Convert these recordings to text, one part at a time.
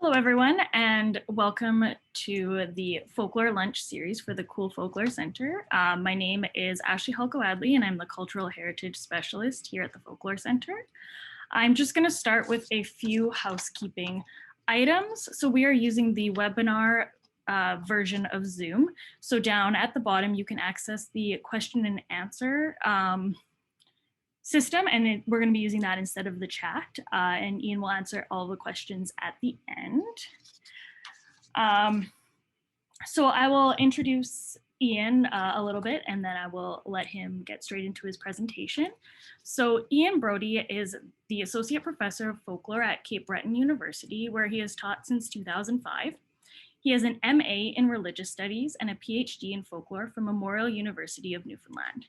Hello, everyone, and welcome to the Folklore Lunch series for the Cool Folklore Center. My name is Ashley Halko-Adley, and I'm the Cultural Heritage Specialist here at the Folklore Center. I'm just going to start with a few housekeeping items. So we are using the webinar version of Zoom. So down at the bottom, you can access the question and answer system, and we're going to be using that instead of the chat. And Ian will answer all the questions at the end. So I will introduce Ian a little bit, and then I will let him get straight into his presentation. So Ian Brodie is the Associate Professor of Folklore at Cape Breton University, where he has taught since 2005. He has an MA in Religious Studies and a PhD in Folklore from Memorial University of Newfoundland.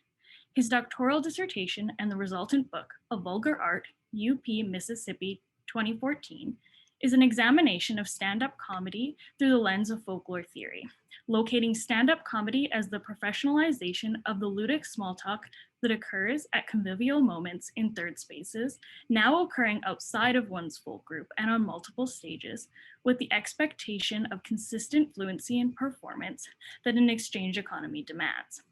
His doctoral dissertation and the resultant book, A Vulgar Art, UP, Mississippi, 2014, is an examination of stand-up comedy through the lens of folklore theory, locating stand-up comedy as the professionalization of the ludic small talk that occurs at convivial moments in third spaces, now occurring outside of one's folk group and on multiple stages, with the expectation of consistent fluency in performance that an exchange economy demands.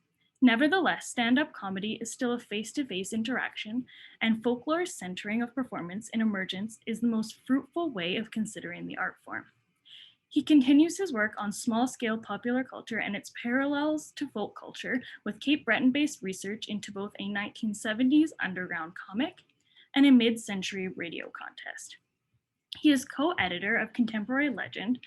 Nevertheless, stand-up comedy is still a face-to-face interaction, and folklore's centering of performance in emergence is the most fruitful way of considering the art form. He continues his work on small-scale popular culture and its parallels to folk culture with Cape Breton-based research into both a 1970s underground comic and a mid-century radio contest. He is co-editor of Contemporary Legend,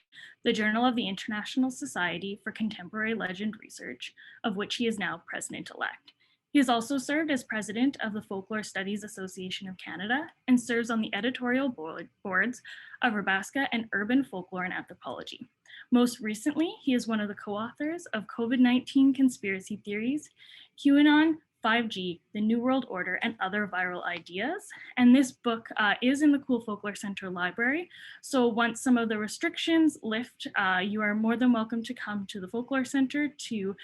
the journal of the International Society for Contemporary Legend Research, of which he is now president-elect. He has also served as president of the Folklore Studies Association of Canada and serves on the editorial boards of Rabaska and Urban Folklore and Anthropology. Most recently, he is one of the co-authors of COVID-19 Conspiracy Theories, QAnon, 5G, the New World Order, and Other Viral Ideas. And this book is in the Cool Folklore Center library. So once some of the restrictions lift, you are more than welcome to come to the Folklore Center to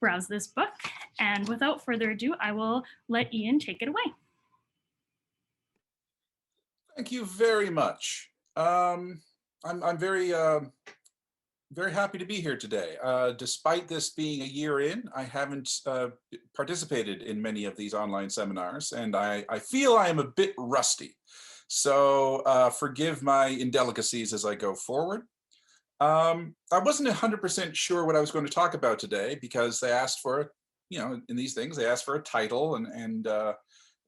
browse this book. And without further ado, I will let Ian take it away. Thank you very much. I'm very happy to be here today. Despite this being a year in, I haven't participated in many of these online seminars, and I feel I am a bit rusty. So forgive my indelicacies as I go forward. I wasn't 100% sure what I was going to talk about today because they asked for, in these things, they asked for a title, and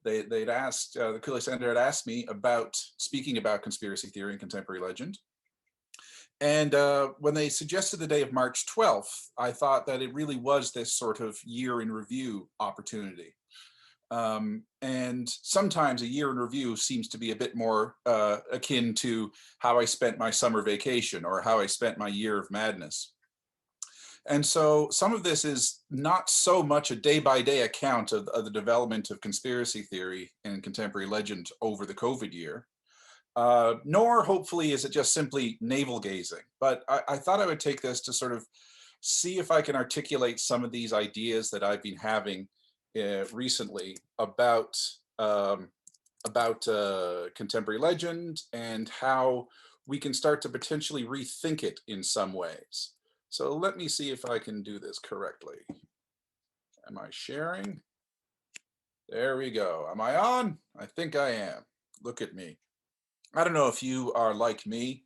they'd asked, the Cooley Center had asked me about speaking about conspiracy theory and contemporary legend. And when they suggested the day of March 12th, I thought that it really was this sort of year in review opportunity. And sometimes a year in review seems to be a bit more akin to how I spent my summer vacation or how I spent my year of madness. And so some of this is not so much a day-by-day account of the development of conspiracy theory and contemporary legend over the COVID year. Nor hopefully is it just simply navel gazing, but I thought I would take this to sort of see if I can articulate some of these ideas that I've been having recently about contemporary legend and how we can start to potentially rethink it in some ways. So let me see if I can do this correctly. Am I sharing? There we go. Am I on? I think I am. Look at me. I don't know if you are like me,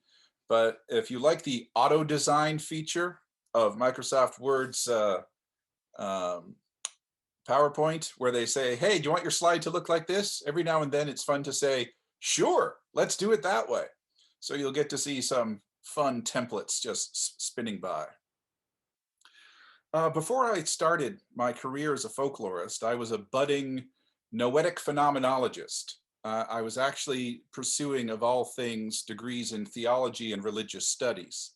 but if you like the auto design feature of Microsoft Word's PowerPoint, where they say, hey, do you want your slide to look like this? Every now and then it's fun to say, sure, let's do it that way. So you'll get to see some fun templates just spinning by. Before I started my career as a folklorist, I was a budding noetic phenomenologist. I was actually pursuing, of all things, degrees in theology and religious studies.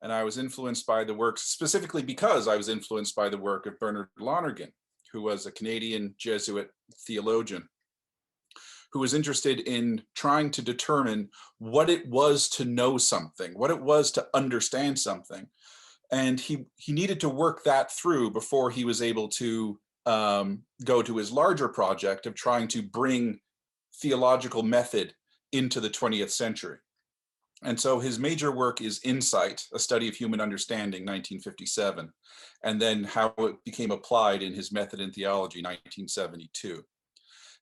And I was influenced by the work, specifically because I was influenced by the work of Bernard Lonergan, who was a Canadian Jesuit theologian, who was interested in trying to determine what it was to know something, what it was to understand something. And he needed to work that through before he was able to go to his larger project of trying to bring theological method into the 20th century. And so his major work is Insight, a study of human understanding, 1957, and then how it became applied in his Method in Theology, 1972.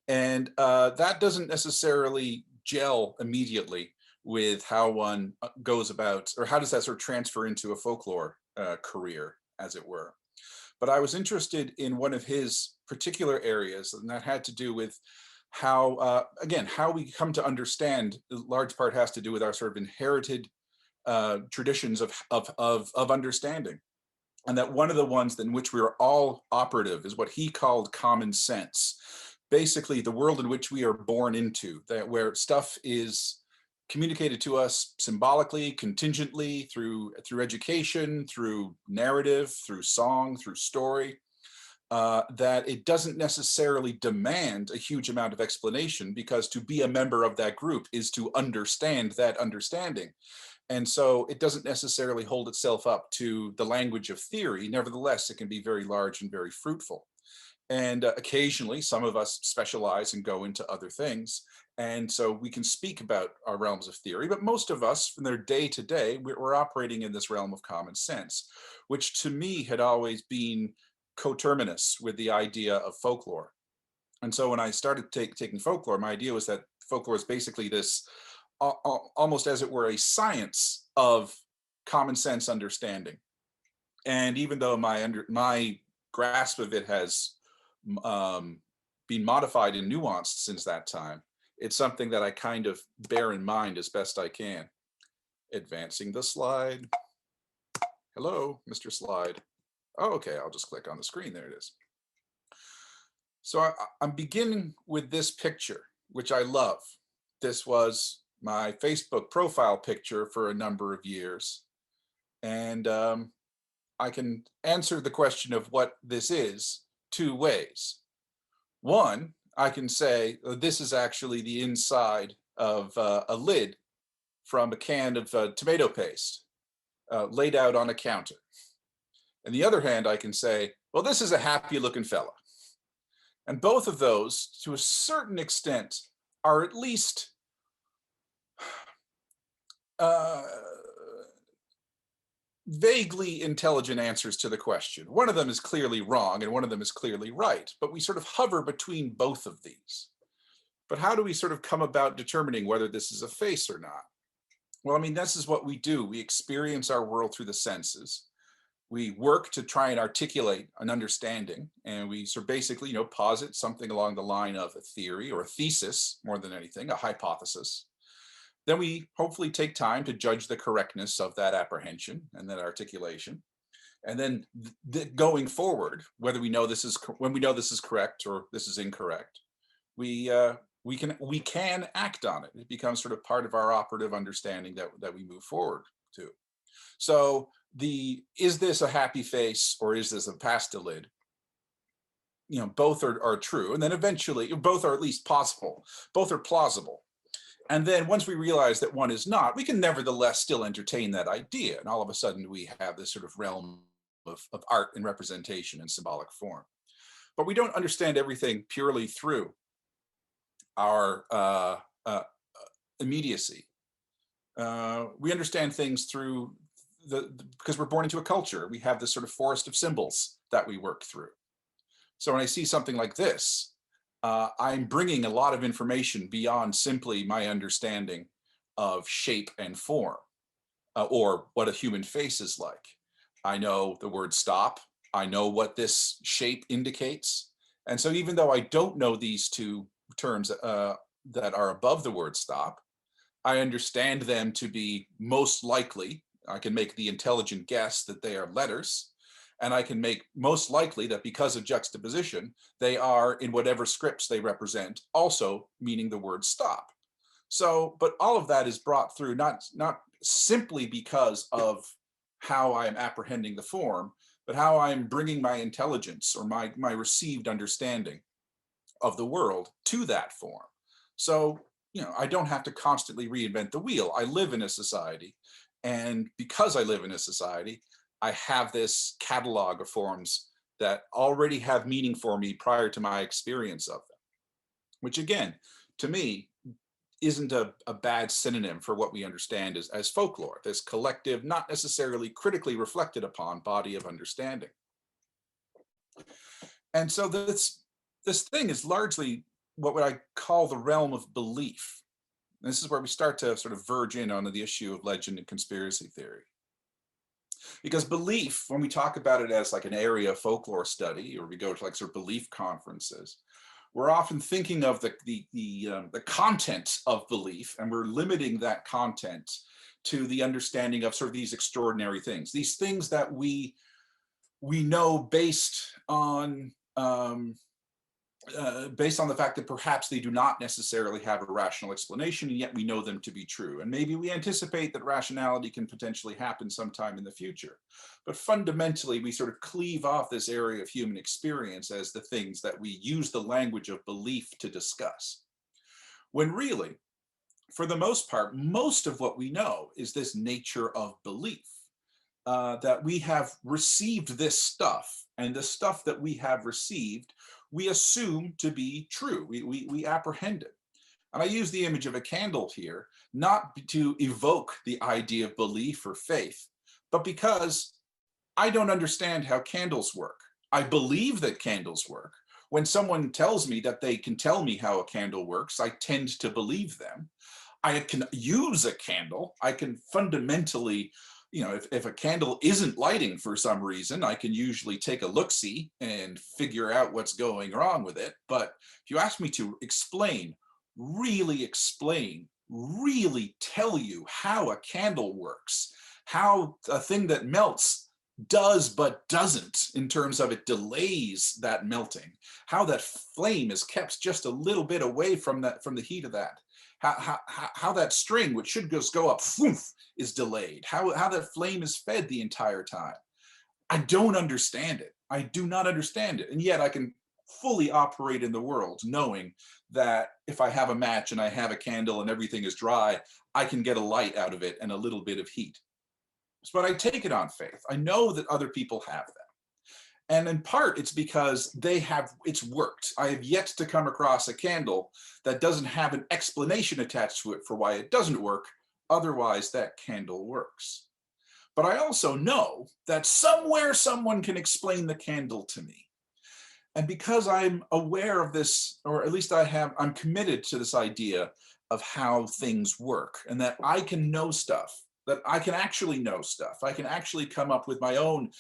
And that doesn't necessarily gel immediately with how one goes about, or how does that sort of transfer into a folklore career, as it were. But I was interested in one of his particular areas, and that had to do with how, again, how we come to understand, in large part has to do with our sort of inherited traditions of understanding. And that one of the ones in which we are all operative is what he called common sense. Basically, the world in which we are born into, that where stuff is communicated to us symbolically, contingently, through education, through narrative, through song, through story, that it doesn't necessarily demand a huge amount of explanation, because to be a member of that group is to understand that understanding. And so it doesn't necessarily hold itself up to the language of theory. Nevertheless, it can be very large and very fruitful. And occasionally, some of us specialize and go into other things. And so we can speak about our realms of theory, but most of us, from their day to day, we're operating in this realm of common sense, which to me had always been coterminous with the idea of folklore. And so when I started taking folklore, my idea was that folklore is basically this almost as it were a science of common sense understanding. And even though my grasp of it has been modified and nuanced since that time, it's something that I kind of bear in mind as best I can. Advancing the slide. Hello, Mr. Slide. Oh, okay, I'll just click on the screen. There it is. So I'm beginning with this picture, which I love. This was my Facebook profile picture for a number of years. And I can answer the question of what this is two ways. One, I can say this is actually the inside of a lid from a can of tomato paste laid out on a counter. On the other hand, I can say, well, this is a happy looking fella. And both of those, to a certain extent, are at least vaguely intelligent answers to the question. One of them is clearly wrong and one of them is clearly right, but we sort of hover between both of these. But how do we sort of come about determining whether this is a face or not? Well, I mean, this is what we do. We experience our world through the senses. We work to try and articulate an understanding, and we sort of basically, posit something along the line of a theory or a thesis, more than anything, a hypothesis. Then we hopefully take time to judge the correctness of that apprehension and that articulation. And then going forward, whether we know this is when we know this is correct or this is incorrect, we can act on it. It becomes sort of part of our operative understanding that we move forward to. So is this a happy face or is this a pastelid? Both are true. And then eventually both are at least possible. Both are plausible. And then once we realize that one is not, we can nevertheless still entertain that idea. And all of a sudden we have this sort of realm of art and representation in symbolic form. But we don't understand everything purely through our immediacy. We understand things through because we're born into a culture. We have this sort of forest of symbols that we work through. So when I see something like this, I'm bringing a lot of information beyond simply my understanding of shape and form, or what a human face is like. I know the word stop. I know what this shape indicates. And so even though I don't know these two terms that are above the word stop, I understand them to be most likely, I can make the intelligent guess that they are letters, and I can make most likely that because of juxtaposition, they are, in whatever scripts they represent, also meaning the word stop. So, but all of that is brought through not simply because of how I'm apprehending the form, but how I'm bringing my intelligence or my received understanding of the world to that form. So, I don't have to constantly reinvent the wheel. I live in a society, and because I live in a society, I have this catalog of forms that already have meaning for me prior to my experience of them, which again, to me, isn't a bad synonym for what we understand as folklore, this collective, not necessarily critically reflected upon body of understanding. And so this thing is largely what I call the realm of belief. And this is where we start to sort of verge in on the issue of legend and conspiracy theory. Because belief, when we talk about it as like an area of folklore study, or we go to like sort of belief conferences, we're often thinking of the content of belief, and we're limiting that content to the understanding of sort of these extraordinary things, these things that we know based on the fact that perhaps they do not necessarily have a rational explanation, and yet we know them to be true. And maybe we anticipate that rationality can potentially happen sometime in the future. But fundamentally, we sort of cleave off this area of human experience as the things that we use the language of belief to discuss. When really, for the most part, most of what we know is this nature of belief. That we have received this stuff, and the stuff that we have received, we assume to be true. We apprehend it. And I use the image of a candle here, not to evoke the idea of belief or faith, but because I don't understand how candles work. I believe that candles work. When someone tells me that they can tell me how a candle works, I tend to believe them. I can use a candle. I can fundamentally, if a candle isn't lighting for some reason, I can usually take a look-see and figure out what's going wrong with it. But if you ask me to really tell you how a candle works, how a thing that melts does but doesn't, in terms of it delays that melting, how that flame is kept just a little bit away from the heat of that, how that string, which should just go up, is delayed, how that flame is fed the entire time. I don't understand it. I do not understand it. And yet I can fully operate in the world knowing that if I have a match and I have a candle and everything is dry, I can get a light out of it and a little bit of heat. But I take it on faith. I know that other people have them. And in part, it's because it's worked. I have yet to come across a candle that doesn't have an explanation attached to it for why it doesn't work. Otherwise, that candle works. But I also know that somewhere someone can explain the candle to me. And because I'm aware of this, or at least I'm committed to this idea of how things work, and that I can know stuff, that I can actually know stuff. I can actually come up with my own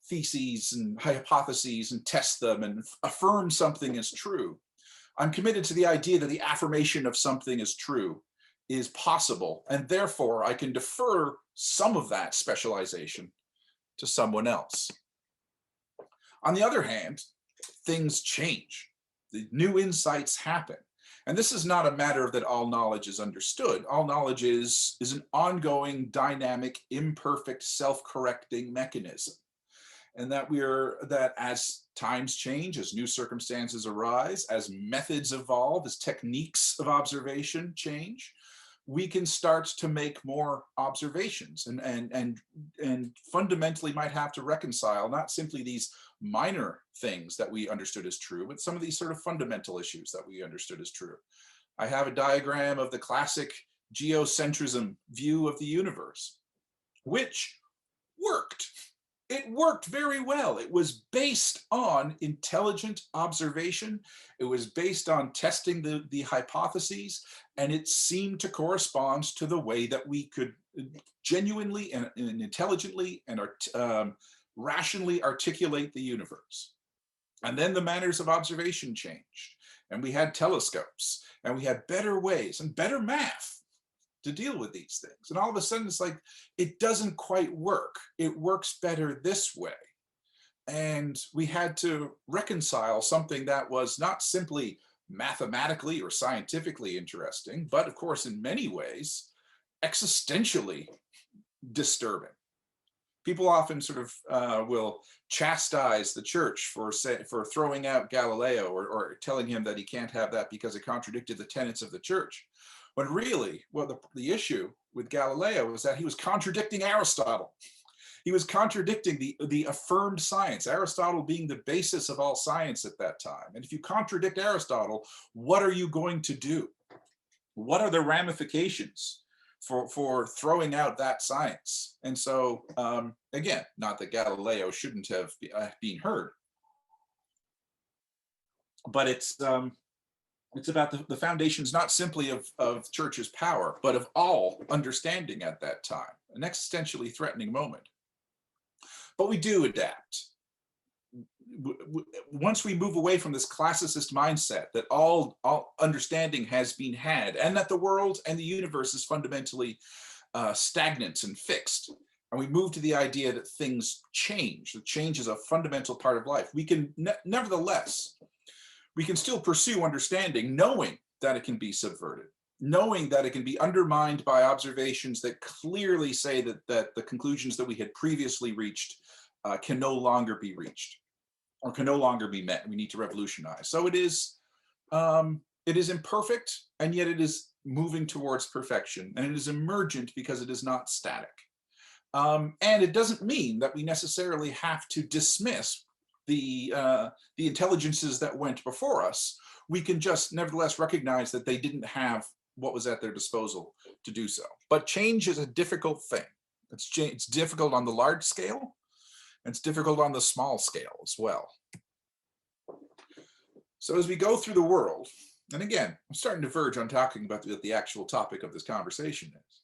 theses and hypotheses and test them and affirm something as true. I'm committed to the idea that the affirmation of something as true is possible, and therefore I can defer some of that specialization to someone else. On the other hand, things change. The new insights happen. And this is not a matter of that all knowledge is understood. All knowledge is an ongoing, dynamic, imperfect, self-correcting mechanism. And that as times change, as new circumstances arise, as methods evolve, as techniques of observation change, we can start to make more observations and fundamentally might have to reconcile not simply these minor things that we understood as true, but some of these sort of fundamental issues that we understood as true. I have a diagram of the classic geocentrism view of the universe, which worked. It worked very well. It was based on intelligent observation. It was based on testing the hypotheses, and it seemed to correspond to the way that we could genuinely and intelligently and rationally articulate the universe. And then the manners of observation changed, and we had telescopes, and we had better ways and better math to deal with these things. And all of a sudden it's like, it doesn't quite work. It works better this way. And we had to reconcile something that was not simply mathematically or scientifically interesting, but of course, in many ways, existentially disturbing. People often sort of will chastise the church for throwing out Galileo or telling him that he can't have that because it contradicted the tenets of the church. When really, well, the issue with Galileo was that he was contradicting Aristotle. He was contradicting the affirmed science, Aristotle being the basis of all science at that time. And if you contradict Aristotle, what are you going to do? What are the ramifications for throwing out that science? And so, again, not that Galileo shouldn't have been heard, but it's about the foundations not simply of church's power, but of all understanding at that time, an existentially threatening moment. But we do adapt. Once we move away from this classicist mindset that all understanding has been had, and that the world and the universe is fundamentally stagnant and fixed, and we move to the idea that things change, that change is a fundamental part of life, we can nevertheless, we can still pursue understanding, knowing that it can be subverted, knowing that it can be undermined by observations that clearly say that the conclusions that we had previously reached can no longer be reached, or can no longer be met. We need to revolutionize. So it is imperfect, and yet it is moving towards perfection, and it is emergent because it is not static. And it doesn't mean that we necessarily have to dismiss the intelligences that went before us. We can just nevertheless recognize that they didn't have what was at their disposal to do so. But change is a difficult thing. It's difficult on the large scale, and it's difficult on the small scale as well. So as we go through the world, and again, I'm starting to verge on talking about what the actual topic of this conversation is.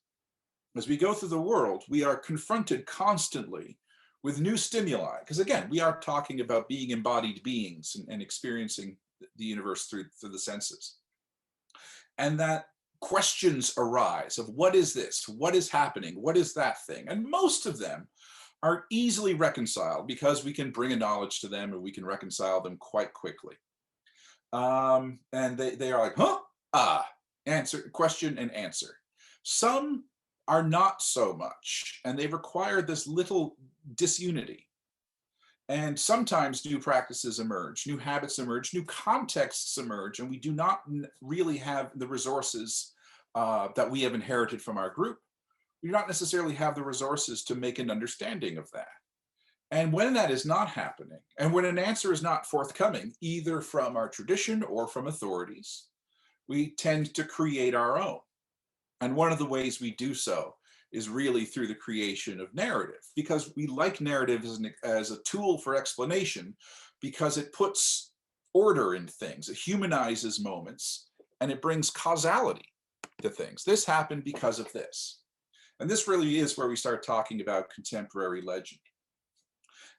As we go through the world, we are confronted constantly with new stimuli, because again, we are talking about being embodied beings and experiencing the universe through the senses. And that questions arise of what is this? What is happening? What is that thing? And most of them are easily reconciled because we can bring a knowledge to them, and we can reconcile them quite quickly. And they are like, huh, answer, question and answer. Some are not so much, and they require this little disunity. And sometimes new practices emerge, new habits emerge, new contexts emerge, and we do not really have the resources that we have inherited from our group. We do not necessarily have the resources to make an understanding of that. And when that is not happening, and when an answer is not forthcoming, either from our tradition or from authorities, we tend to create our own. And one of the ways we do so is really through the creation of narrative, because we like narrative as a tool for explanation, because it puts order in things, it humanizes moments, and it brings causality to things. This happened because of this. And this really is where we start talking about contemporary legend.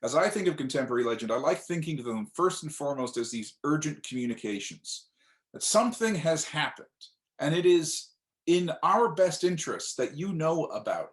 As I think of contemporary legend, I like thinking of them first and foremost as these urgent communications, that something has happened, and it is in our best interest that you know about it.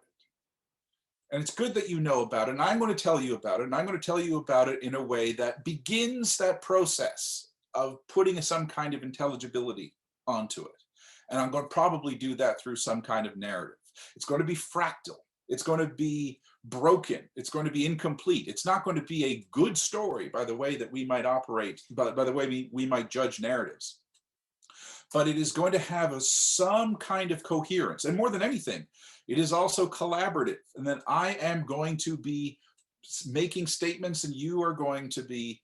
And it's good that you know about it, and I'm going to tell you about it, and I'm going to tell you about it in a way that begins that process of putting some kind of intelligibility onto it. And I'm going to probably do that through some kind of narrative. It's going to be fractal. It's going to be broken. It's going to be incomplete. It's not going to be a good story by the way that we might operate, by the way we might judge narratives. But it is going to have some kind of coherence. And more than anything, it is also collaborative. And then I am going to be making statements, and you are going to be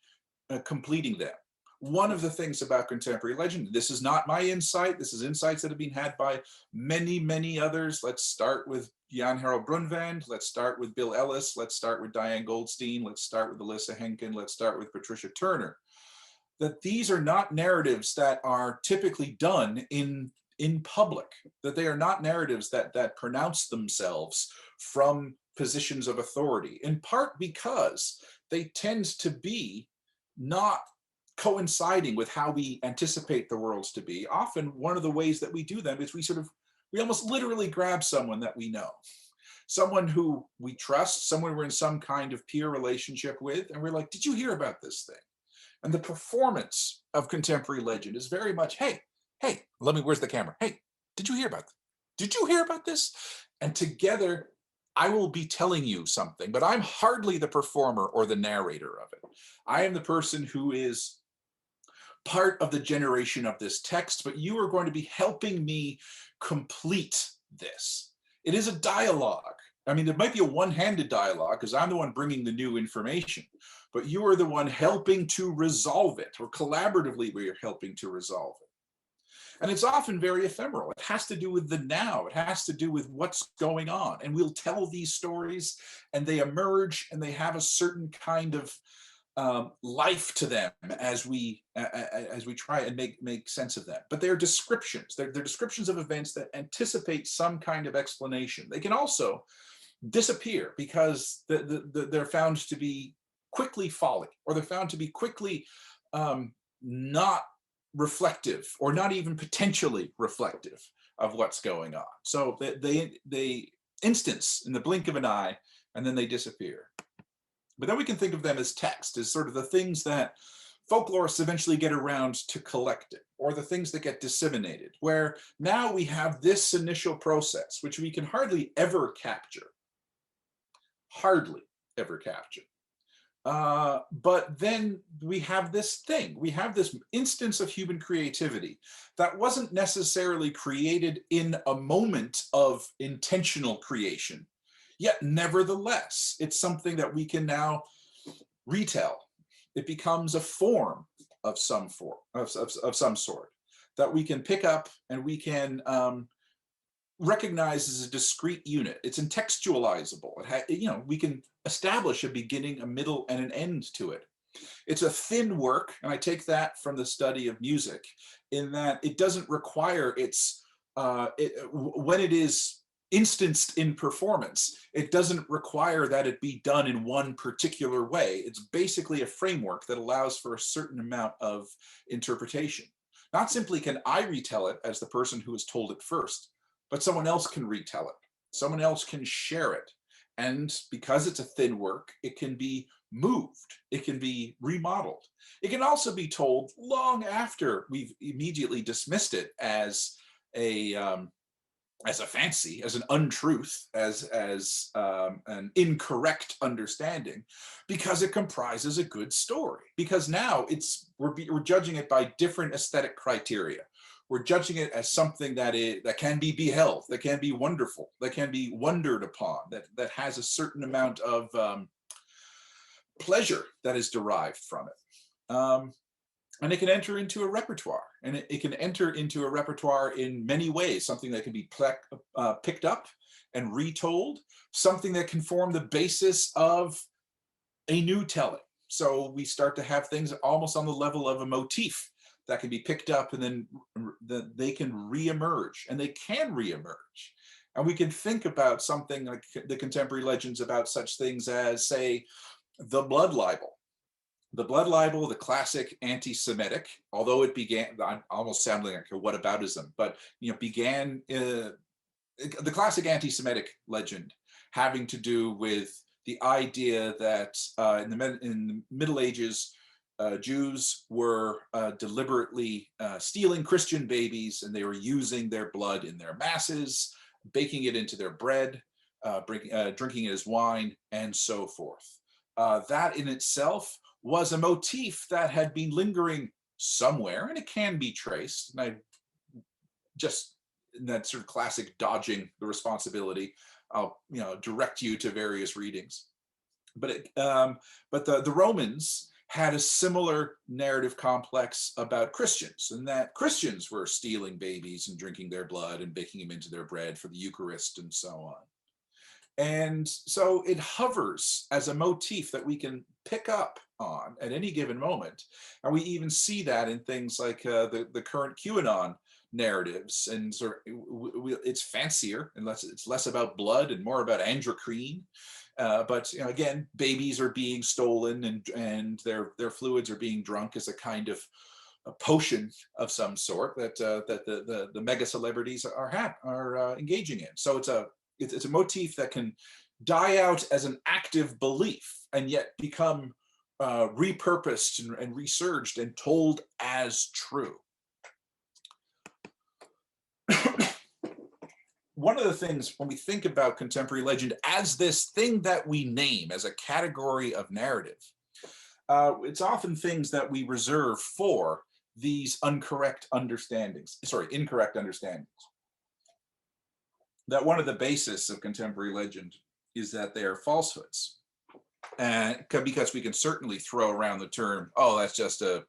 completing them. One of the things about contemporary legend, this is not my insight, this is insights that have been had by many, many others. Let's start with Jan Harold Brunvand, let's start with Bill Ellis, let's start with Diane Goldstein, let's start with Alyssa Henkin, let's start with Patricia Turner. That these are not narratives that are typically done in public, that they are not narratives that pronounce themselves from positions of authority, in part because they tend to be not coinciding with how we anticipate the worlds to be. Often one of the ways that we do them is we almost literally grab someone that we know, someone who we trust, someone we're in some kind of peer relationship with, and we're like, did you hear about this thing? And the performance of contemporary legend is very much, hey, where's the camera? Hey, did you hear about this? Did you hear about this? And together, I will be telling you something, but I'm hardly the performer or the narrator of it. I am the person who is part of the generation of this text, but you are going to be helping me complete this. It is a dialogue. I mean, it might be a one-handed dialogue because I'm the one bringing the new information, but you are the one helping to resolve it, or collaboratively we are helping to resolve it. And it's often very ephemeral. It has to do with the now. It has to do with what's going on. And we'll tell these stories and they emerge and they have a certain kind of life to them as we try and make sense of them. But they're descriptions. They're descriptions of events that anticipate some kind of explanation. They can also disappear because they're found to be quickly folly, or they're found to be quickly not reflective, or not even potentially reflective of what's going on. So they instance in the blink of an eye, and then they disappear. But then we can think of them as text, as sort of the things that folklorists eventually get around to collecting, or the things that get disseminated, where now we have this initial process, which we can hardly ever capture. Hardly ever capture. But then we have this thing, we have this instance of human creativity that wasn't necessarily created in a moment of intentional creation, yet nevertheless, it's something that we can now retell. It becomes a form of some sort that we can pick up and we can recognize as a discrete unit. It's intextualizable. We can establish a beginning, a middle, and an end to it. It's a thin work, and I take that from the study of music, in that it doesn't require when it is instanced in performance, it doesn't require that it be done in one particular way. It's basically a framework that allows for a certain amount of interpretation. Not simply can I retell it as the person who has told it first, but someone else can retell it. Someone else can share it. And because it's a thin work, it can be moved. It can be remodeled. It can also be told long after we've immediately dismissed it as a fancy, as an untruth, as an incorrect understanding, because it comprises a good story. Because now we're judging it by different aesthetic criteria. We're judging it as something that can be beheld, that can be wonderful, that can be wondered upon, that has a certain amount of pleasure that is derived from it. And it can enter into a repertoire, and it can enter into a repertoire in many ways, something that can be picked up and retold, something that can form the basis of a new telling. So we start to have things almost on the level of a motif that can be picked up, and then they can reemerge, and they can reemerge. And we can think about something like the contemporary legends about such things as, say, the blood libel. The blood libel, the classic anti-Semitic, although it began, I'm almost sounding like a whataboutism, but began the classic anti-Semitic legend having to do with the idea that in the Middle Ages, Jews were deliberately stealing Christian babies, and they were using their blood in their masses, baking it into their bread, drinking it as wine, and so forth. That in itself was a motif that had been lingering somewhere, and it can be traced. And I just, in that sort of classic dodging the responsibility, I'll direct you to various readings. But the Romans had a similar narrative complex about Christians, and that Christians were stealing babies and drinking their blood and baking them into their bread for the Eucharist and so on. And so it hovers as a motif that we can pick up on at any given moment. And we even see that in things like the current QAnon narratives. And it's fancier, and it's less about blood and more about androcrene. But again, babies are being stolen, and their fluids are being drunk as a kind of a potion of some sort that the mega celebrities are engaging in. So it's a motif that can die out as an active belief and yet become repurposed and resurged and told as true. One of the things when we think about contemporary legend as this thing that we name as a category of narrative, it's often things that we reserve for these incorrect understandings. That one of the basis of contemporary legend is that they are falsehoods. And because we can certainly throw around the term, oh, that's just an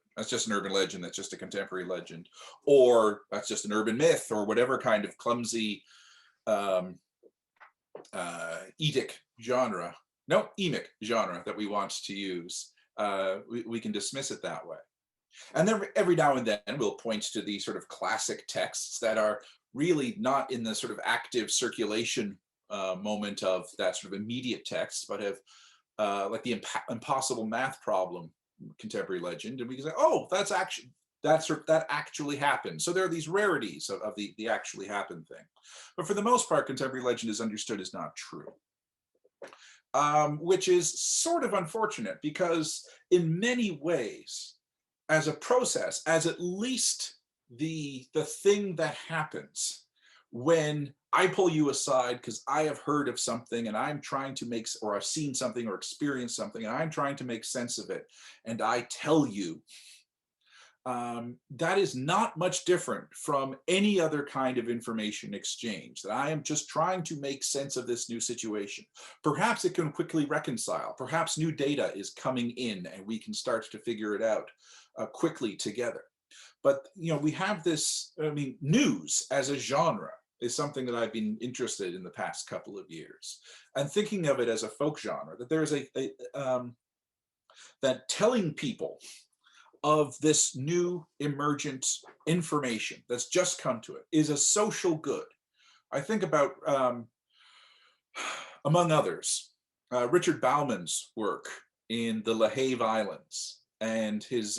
urban legend, that's just a contemporary legend, or that's just an urban myth, or whatever kind of clumsy edic genre, no, emic genre that we want to use. We can dismiss it that way. And then every now and then we'll point to these sort of classic texts that are really not in the sort of active circulation moment of that sort of immediate text, but have like the impossible math problem contemporary legend, and we can say, oh, that actually happened. So there are these rarities of the actually happened thing. But for the most part, contemporary legend is understood as not true. Which is sort of unfortunate, because in many ways, as a process, as at least the thing that happens when I pull you aside because I have heard of something and I'm trying to make, or I've seen something or experienced something and I'm trying to make sense of it, and I tell you, that is not much different from any other kind of information exchange, that I am just trying to make sense of this new situation. Perhaps it can quickly reconcile. Perhaps new data is coming in and we can start to figure it out quickly together. But, you know, we have this, I mean, news as a genre is something that I've been interested in the past couple of years, and thinking of it as a folk genre, that there's that telling people of this new emergent information that's just come to it is a social good. I think about, among others, Richard Bauman's work in the LaHave Islands, and his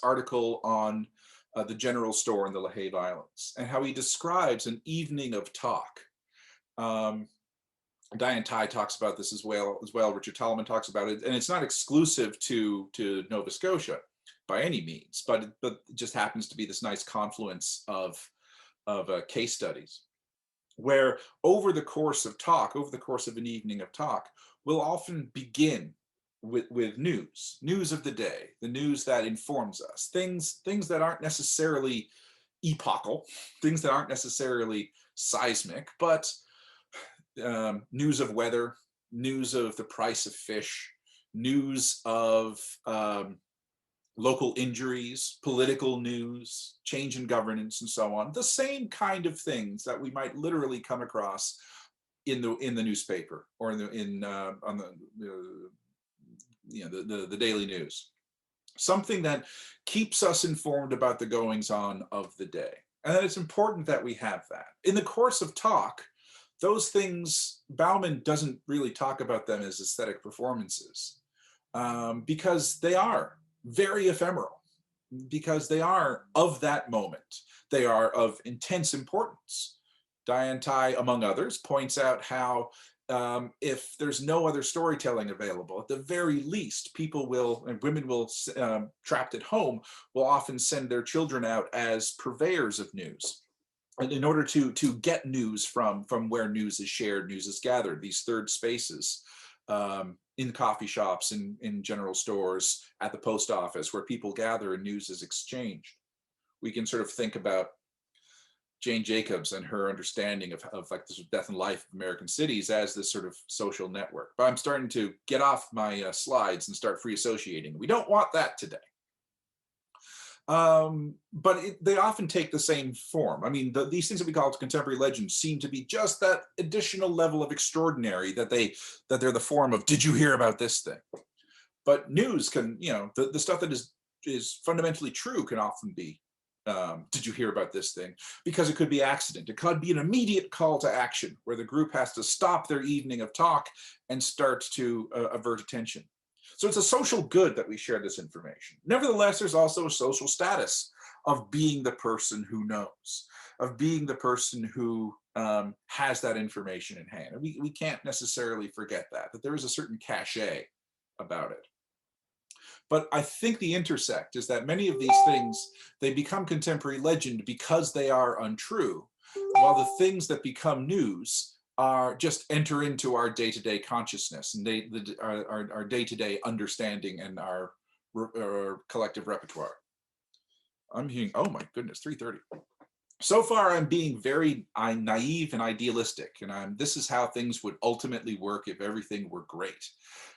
article on the general store in the LaHave Islands, and how he describes an evening of talk. Diane Tai talks about this as well. Richard Tolman talks about it, and it's not exclusive to Nova Scotia by any means, but it just happens to be this nice confluence of case studies, where over the course of an evening of talk, we'll often begin with news of the day, the news that informs us, things that aren't necessarily epochal, things that aren't necessarily seismic, but news of weather, news of the price of fish, news of local injuries, political news, change in governance, and so on. The same kind of things that we might literally come across in the newspaper, or on the daily news. Something that keeps us informed about the goings on of the day. And then it's important that we have that. In the course of talk, those things, Bauman doesn't really talk about them as aesthetic performances, because they are very ephemeral, because they are of that moment. They are of intense importance. Diane Tai, among others, points out how if there's no other storytelling available, at the very least, people will, and women will, trapped at home, will often send their children out as purveyors of news. And in order to get news from where news is shared, news is gathered, these third spaces, in coffee shops, in general stores, at the post office, where people gather and news is exchanged. We can sort of think about Jane Jacobs and her understanding of like the death and life of American cities as this sort of social network. But I'm starting to get off my slides and start free associating. We don't want that today. But they often take the same form. I mean, these things that we call contemporary legends seem to be just that additional level of extraordinary, that they're the form of, did you hear about this thing? But news can, you know, the stuff that is fundamentally true can often be, did you hear about this thing? Because it could be accident. It could be an immediate call to action where the group has to stop their evening of talk and start to avert attention. So it's a social good that we share this information. Nevertheless, there's also a social status of being the person who knows, of being the person who has that information in hand. And we can't necessarily forget that there is a certain cachet about it. But I think the intersect is that many of these things, they become contemporary legend because they are untrue, while the things that become news are just enter into our day-to-day consciousness and our day-to-day understanding and our collective repertoire. I'm hearing, oh my goodness, 3:30. So far, I'm being very naive and idealistic, and this is how things would ultimately work if everything were great,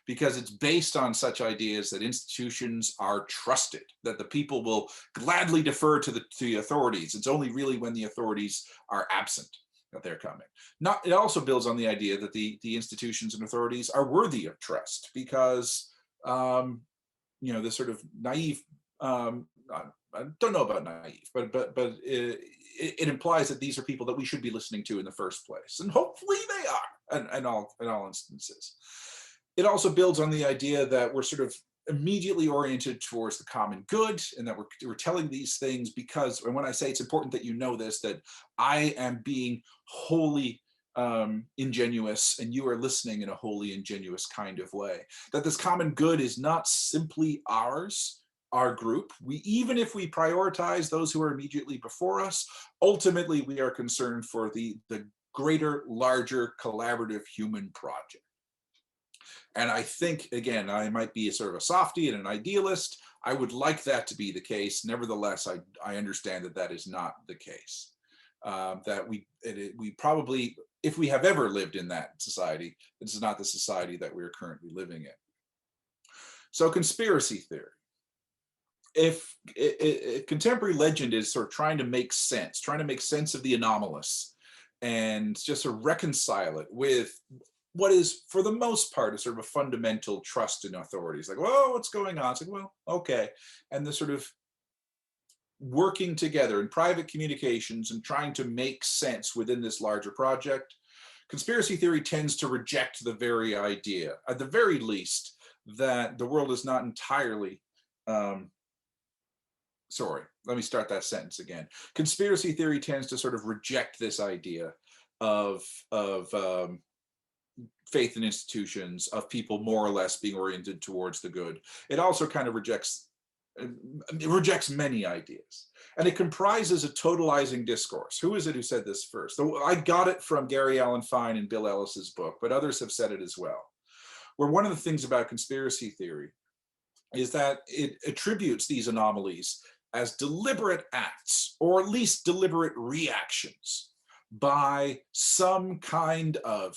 because it's based on such ideas that institutions are trusted, that the people will gladly defer to the authorities. It's only really when the authorities are absent that they're coming. Not. It also builds on the idea that the institutions and authorities are worthy of trust, because the sort of naive. I don't know about naive, but it implies that these are people that we should be listening to in the first place, and hopefully they are, in all instances. It also builds on the idea that we're sort of immediately oriented towards the common good, and that we're telling these things because, and when I say it's important that you know this, that I am being wholly ingenuous and you are listening in a wholly ingenuous kind of way, that this common good is not simply ours, our group. Even if we prioritize those who are immediately before us, ultimately we are concerned for the greater, larger, collaborative human project. And I think, again, I might be a sort of a softie and an idealist. I would like that to be the case. Nevertheless, I understand that that is not the case. That we probably, if we have ever lived in that society, this is not the society that we're currently living in. So conspiracy theory. If contemporary legend is sort of trying to make sense of the anomalous, and just to reconcile it with what is, for the most part, a sort of a fundamental trust in authorities. Like, whoa, what's going on? It's like, well, okay. And the sort of working together in private communications and trying to make sense within this larger project, conspiracy theory tends to reject the very idea, at the very least, that the world is not entirely sorry, let me start that sentence again. Conspiracy theory tends to sort of reject this idea of faith in institutions, of people more or less being oriented towards the good. It also kind of rejects many ideas. And it comprises a totalizing discourse. Who is it who said this first? So I got it from Gary Allen Fine and Bill Ellis's book, but others have said it as well. Where one of the things about conspiracy theory is that it attributes these anomalies as deliberate acts, or at least deliberate reactions by some kind of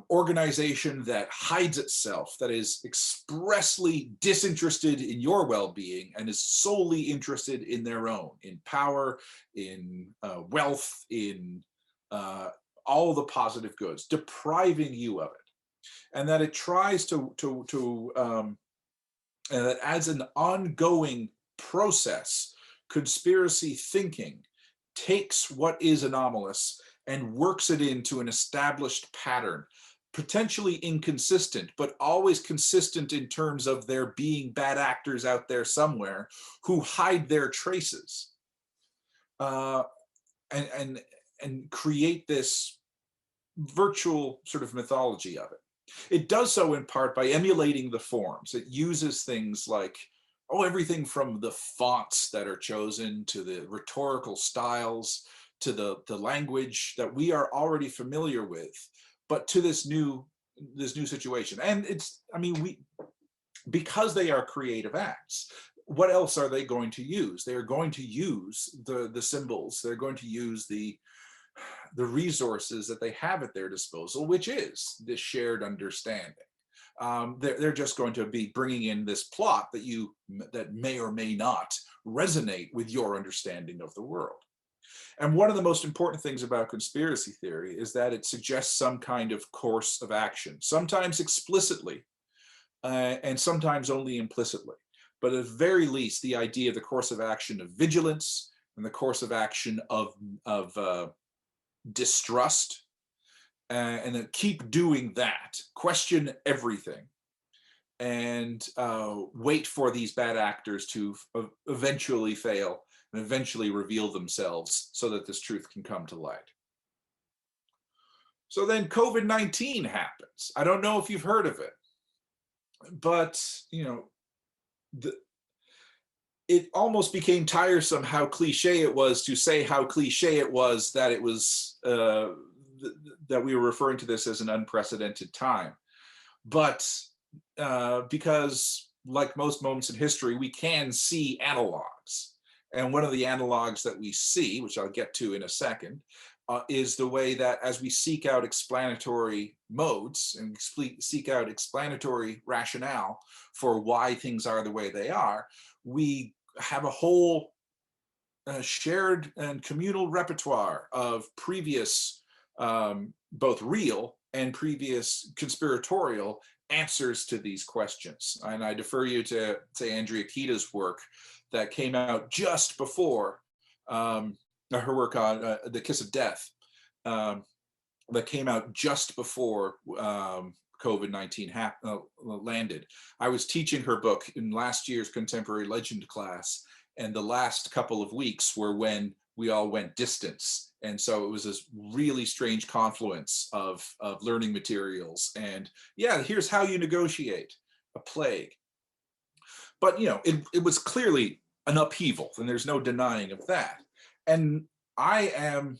organization that hides itself, that is expressly disinterested in your well-being and is solely interested in their own, in power, in wealth, in all the positive goods, depriving you of it. And that it tries to that as an ongoing process, conspiracy thinking takes what is anomalous and works it into an established pattern, potentially inconsistent, but always consistent in terms of there being bad actors out there somewhere who hide their traces, and create this virtual sort of mythology of it. It does so in part by emulating the forms. It uses things like, everything from the fonts that are chosen to the rhetorical styles to the language that we are already familiar with, but to this new situation. And because they are creative acts, what else are they going to use? They are going to use the symbols. They're going to use the resources that they have at their disposal, which is this shared understanding. They're just going to be bringing in this plot that may or may not resonate with your understanding of the world. And one of the most important things about conspiracy theory is that it suggests some kind of course of action, sometimes explicitly, and sometimes only implicitly. But at the very least, the idea of the course of action of vigilance and the course of action of distrust, and then keep doing that, question everything, and wait for these bad actors to eventually fail and eventually reveal themselves so that this truth can come to light. So then COVID-19 happens. I don't know if you've heard of it, but it almost became tiresome how cliche it was to say how cliche it was that it was that we were referring to this as an unprecedented time. But because, like most moments in history, we can see analogs. And one of the analogs that we see, which I'll get to in a second, is the way that as we seek out explanatory modes and seek out explanatory rationale for why things are the way they are, we have a whole shared and communal repertoire of previous, both real and previous conspiratorial answers to these questions. And I defer you to Andrea Kita's work that came out just before, her work on The Kiss of Death, that came out just before COVID-19 landed. I was teaching her book in last year's contemporary legend class, and the last couple of weeks were when we all went distance. And so it was this really strange confluence of learning materials. And yeah, here's how you negotiate a plague. But it was clearly an upheaval, and there's no denying of that. And I am,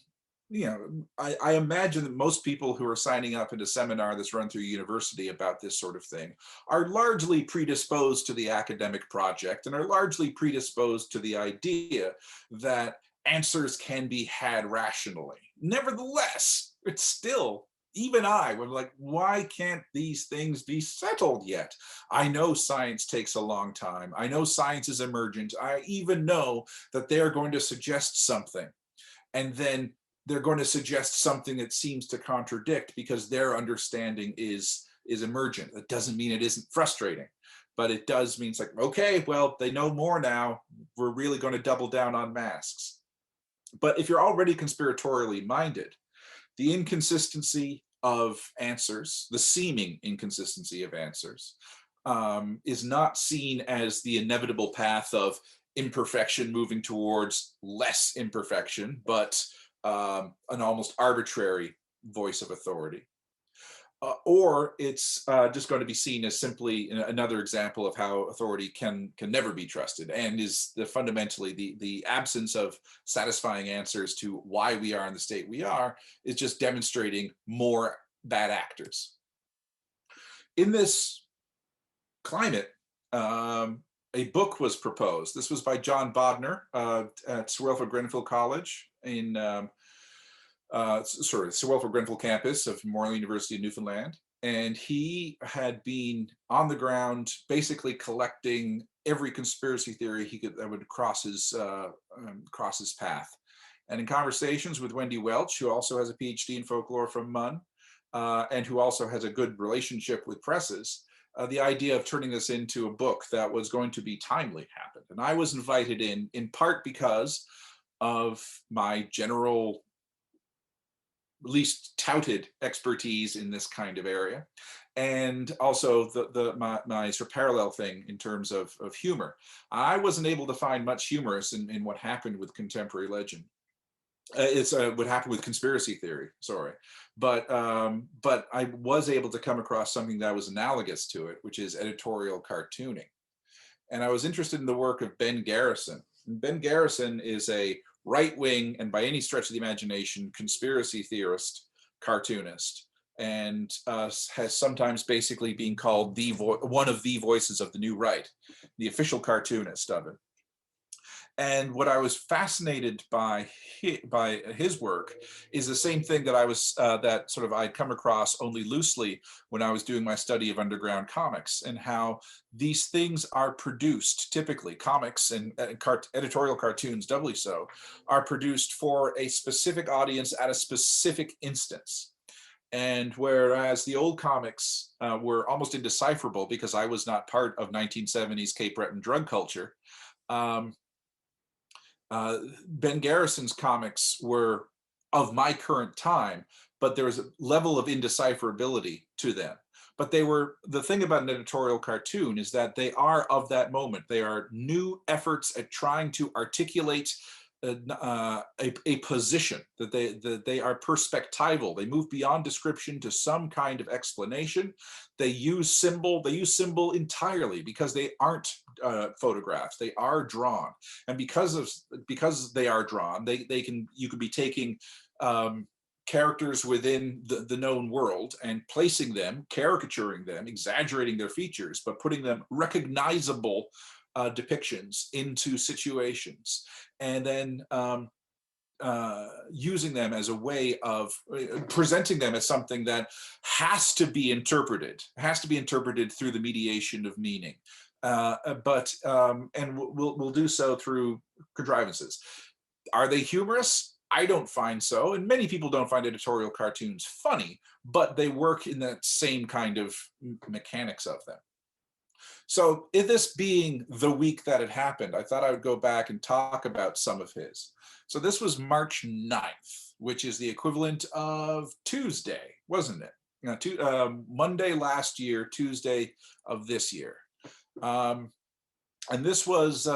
I imagine that most people who are signing up in a seminar that's run through a university about this sort of thing are largely predisposed to the academic project and are largely predisposed to the idea that answers can be had rationally. Nevertheless, it's still, even I was like, why can't these things be settled yet? I know science takes a long time. I know science is emergent. I even know that they're going to suggest something, and then they're going to suggest something that seems to contradict because their understanding is emergent. That doesn't mean it isn't frustrating, but it does mean it's like, okay, well, they know more now. We're really going to double down on masks. But if you're already conspiratorially minded, the inconsistency of answers, the seeming inconsistency of answers, is not seen as the inevitable path of imperfection moving towards less imperfection, but an almost arbitrary voice of authority. Or it's just going to be seen as simply another example of how authority can never be trusted, and is fundamentally the absence of satisfying answers to why we are in the state we are is just demonstrating more bad actors. In this climate, a book was proposed. This was by John Bodner at Sir Wilfrid Grenfell College in Sir Wilfrid Grenfell campus of Memorial University of Newfoundland. And he had been on the ground basically collecting every conspiracy theory he could that would cross his path. And in conversations with Wendy Welch, who also has a PhD in folklore from MUN, and who also has a good relationship with presses, the idea of turning this into a book that was going to be timely happened. And I was invited in part because of my general, least touted expertise in this kind of area, and also my sort of parallel thing in terms of humor. I wasn't able to find much humorous in what happened with contemporary legend. It's what happened with conspiracy theory, sorry. But I was able to come across something that was analogous to it, which is editorial cartooning. And I was interested in the work of Ben Garrison. And Ben Garrison is a right-wing, and by any stretch of the imagination, conspiracy theorist, cartoonist, and has sometimes basically been called one of the voices of the new right, the official cartoonist of it. And what I was fascinated by his work is the same thing that I was that sort of I'd come across only loosely when I was doing my study of underground comics, and how these things are produced. Typically, comics and editorial cartoons, doubly so, are produced for a specific audience at a specific instance. And whereas the old comics were almost indecipherable because I was not part of 1970s Cape Breton drug culture, Ben Garrison's comics were of my current time, but there was a level of indecipherability to them. But the thing about an editorial cartoon is that they are of that moment. They are new efforts at trying to articulate a position, that they are perspectival. They move beyond description to some kind of explanation. They use symbol entirely because they aren't photographs. They are drawn, and because they are drawn, you could be taking characters within the known world and placing them, caricaturing them, exaggerating their features, but putting them recognizable depictions into situations, and then using them as a way of presenting them as something that has to be interpreted through the mediation of meaning. And we'll do so through contrivances. Are they humorous? I don't find so, and many people don't find editorial cartoons funny, but they work in that same kind of mechanics of them. So, this being the week that it happened, I thought I would go back and talk about some of his. So this was March 9th, which is the equivalent of Tuesday, wasn't it? Monday last year, Tuesday of this year. And this was,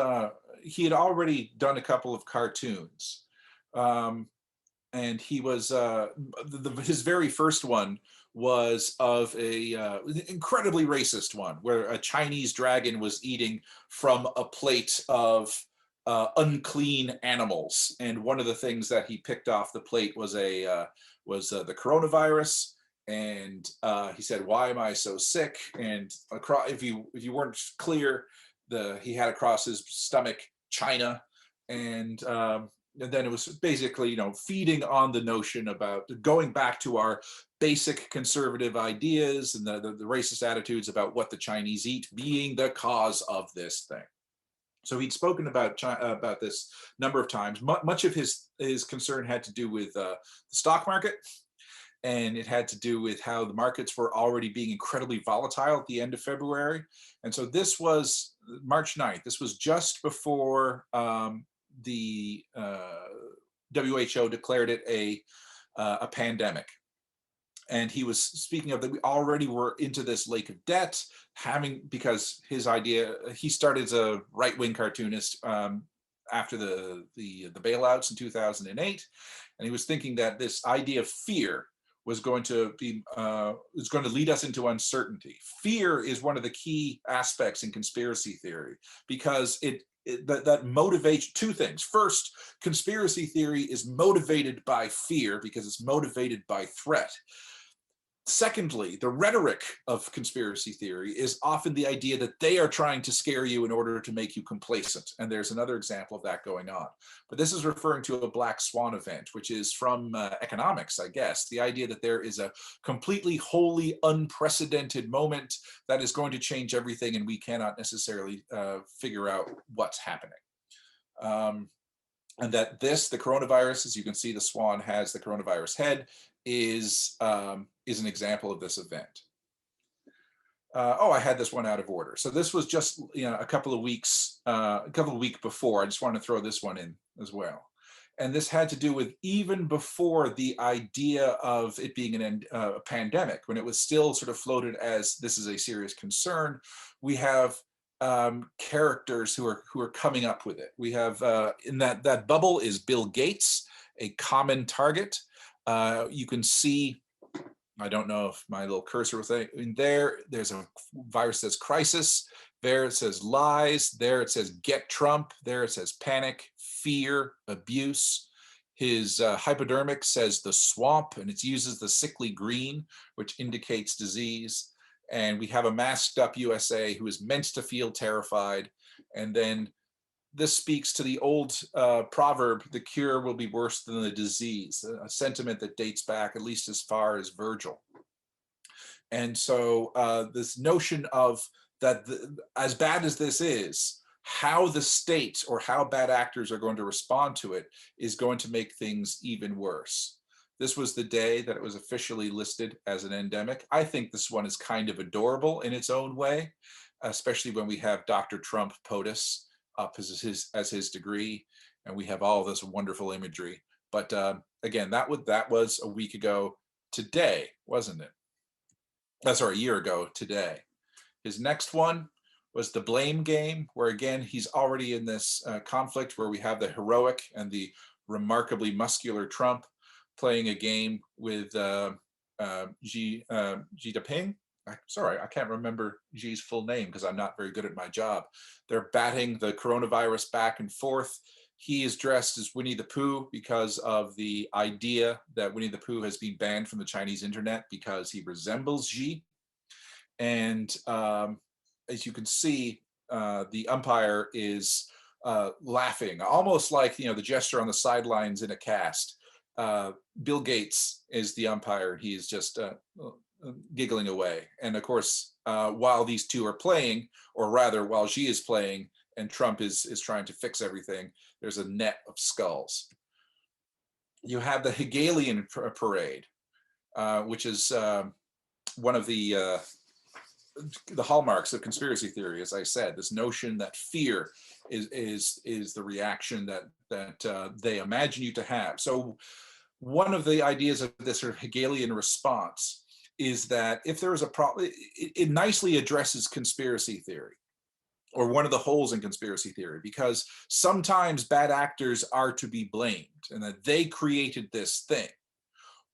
he had already done a couple of cartoons. And he was, his very first one was of a incredibly racist one, where a Chinese dragon was eating from a plate of unclean animals, and one of the things that he picked off the plate was the coronavirus. And he said, "Why am I so sick?" And if you weren't clear, he had across his stomach China, and then it was basically, feeding on the notion about going back to our basic conservative ideas and the racist attitudes about what the Chinese eat being the cause of this thing. So he'd spoken about this number of times. Much of his concern had to do with the stock market, and it had to do with how the markets were already being incredibly volatile at the end of February. And so this was March 9th. This was just before the WHO declared it a pandemic. And he was speaking of that we already were into this lake of debt, because his idea, he started as a right-wing cartoonist after the bailouts in 2008, and he was thinking that this idea of fear was going to lead us into uncertainty. Fear is one of the key aspects in conspiracy theory, because that motivates two things. First, conspiracy theory is motivated by fear because it's motivated by threat. Secondly, the rhetoric of conspiracy theory is often the idea that they are trying to scare you in order to make you complacent. And there's another example of that going on. But this is referring to a black swan event, which is from economics, I guess. The idea that there is a completely, wholly unprecedented moment that is going to change everything, and we cannot necessarily figure out what's happening. And that the coronavirus, as you can see, the swan has the coronavirus head, is an example of this event. I had this one out of order. So this was just a couple of weeks before. I just wanted to throw this one in as well. And this had to do with even before the idea of it being a pandemic, when it was still sort of floated as this is a serious concern. We have characters who are coming up with it. We have in that bubble is Bill Gates, a common target. You can see, I don't know if my little cursor was in there. There's a virus that says crisis. There it says lies. There it says get Trump. There it says panic, fear, abuse. His hypodermic says the swamp, and it uses the sickly green, which indicates disease. And we have a masked up USA who is meant to feel terrified. And then this speaks to the old proverb, the cure will be worse than the disease, a sentiment that dates back at least as far as Virgil. And so this notion of that, as bad as this is, how the state or how bad actors are going to respond to it is going to make things even worse. This was the day that it was officially listed as an endemic. I think this one is kind of adorable in its own way, especially when we have Dr. Trump POTUS up as his degree, and we have all this wonderful imagery. But again, that was a week ago today, wasn't it? A year ago today. His next one was the blame game, where again he's already in this conflict where we have the heroic and the remarkably muscular Trump playing a game with Xi Jinping. Sorry, I can't remember Xi's full name because I'm not very good at my job. They're batting the coronavirus back and forth. He is dressed as Winnie the Pooh because of the idea that Winnie the Pooh has been banned from the Chinese internet because he resembles Xi. And as you can see, the umpire is laughing, almost like the gesture on the sidelines in a cast. Bill Gates is the umpire. He's just giggling away. And of course, while these two are playing, or rather, while Xi is playing and Trump is trying to fix everything, there's a net of skulls. You have the Hegelian Parade, which is one of the hallmarks of conspiracy theory, as I said, this notion that fear is the reaction that they imagine you to have. So one of the ideas of this sort of Hegelian response is that if there is a problem, it nicely addresses conspiracy theory, or one of the holes in conspiracy theory, because sometimes bad actors are to be blamed and that they created this thing.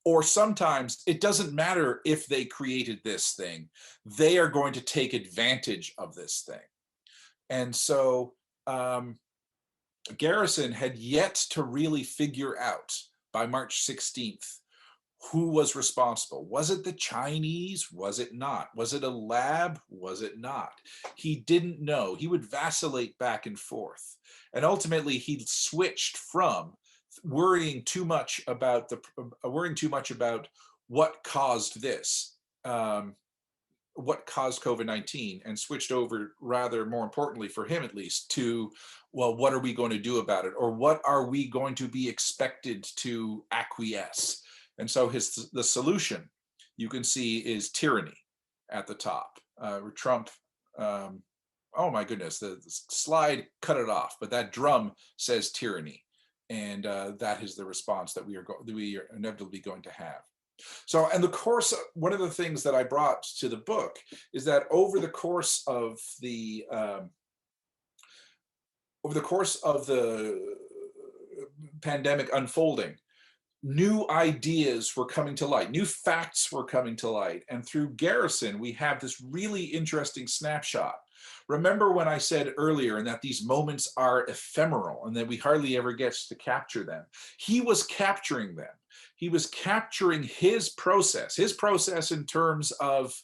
Or sometimes it doesn't matter if they created this thing, they are going to take advantage of this thing. And so Garrison had yet to really figure out by March 16th who was responsible. Was it the Chinese? Was it not? Was it a lab? Was it not? He didn't know. He would vacillate back and forth. And ultimately he switched from worrying too much about what caused this, what caused COVID-19, and switched over, rather more importantly for him at least, to, well, what are we going to do about it? Or what are we going to be expected to acquiesce? And so the solution, you can see, is tyranny at the top. Trump, oh my goodness, the slide cut it off, but that drum says tyranny. And that is the response that we are inevitably going to have. So, and the course, one of the things that I brought to the book is that over the course of the pandemic unfolding, new ideas were coming to light, new facts were coming to light, and through Garrison, we have this really interesting snapshot. Remember when I said earlier and that these moments are ephemeral and that we hardly ever get to capture them? He was capturing them. He was capturing his process in terms of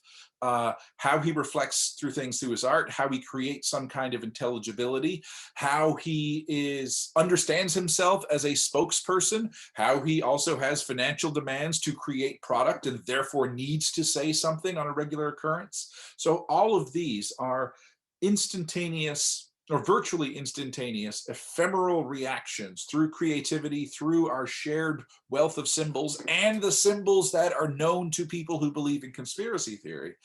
how he reflects through things through his art, how he creates some kind of intelligibility, how he understands himself as a spokesperson, how he also has financial demands to create product and therefore needs to say something on a regular occurrence. So all of these are instantaneous, or virtually instantaneous, ephemeral reactions through creativity, through our shared wealth of symbols and the symbols that are known to people who believe in conspiracy theory.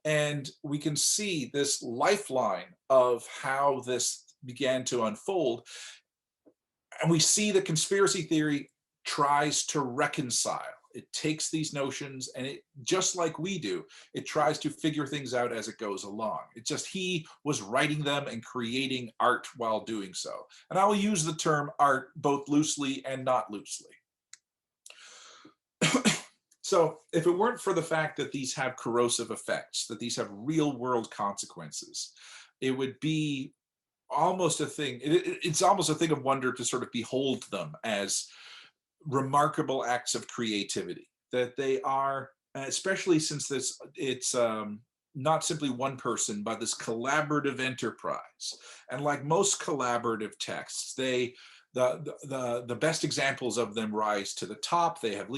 And we can see this lifeline of how this began to unfold. And we see that conspiracy theory tries to reconcile. It takes these notions and it, just like we do, it tries to figure things out as it goes along. It's just he was writing them and creating art while doing so. And I will use the term art both loosely and not loosely. So if it weren't for the fact that these have corrosive effects, that these have real world consequences, it would be almost a thing, it's almost a thing of wonder to sort of behold them as remarkable acts of creativity, that they are, especially since it's not simply one person, but this collaborative enterprise. And like most collaborative texts, the best examples of them rise to the top. They have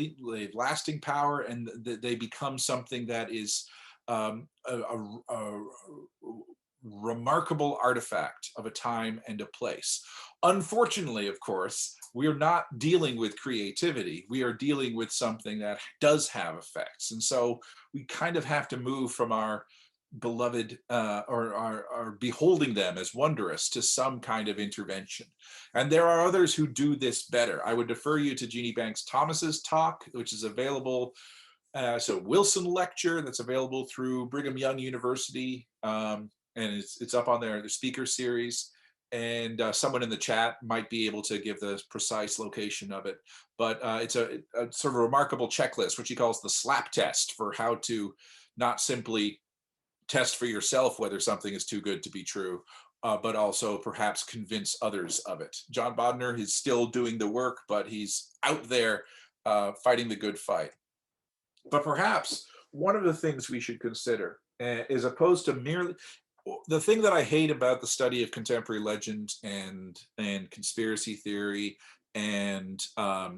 lasting power, and they become something that is a remarkable artifact of a time and a place. Unfortunately, of course, we are not dealing with creativity. We are dealing with something that does have effects. And so we kind of have to move from our beloved or our beholding them as wondrous to some kind of intervention. And there are others who do this better. I would defer you to Jeannie Banks Thomas's talk, which is available. So Wilson lecture that's available through Brigham Young University. And it's up on the speaker series. And someone in the chat might be able to give the precise location of it. But it's a sort of remarkable checklist, which he calls the slap test, for how to not simply test for yourself whether something is too good to be true, but also perhaps convince others of it. John Bodner is still doing the work, but he's out there fighting the good fight. But perhaps one of the things we should consider, as opposed to merely, the thing that I hate about the study of contemporary legend and conspiracy theory and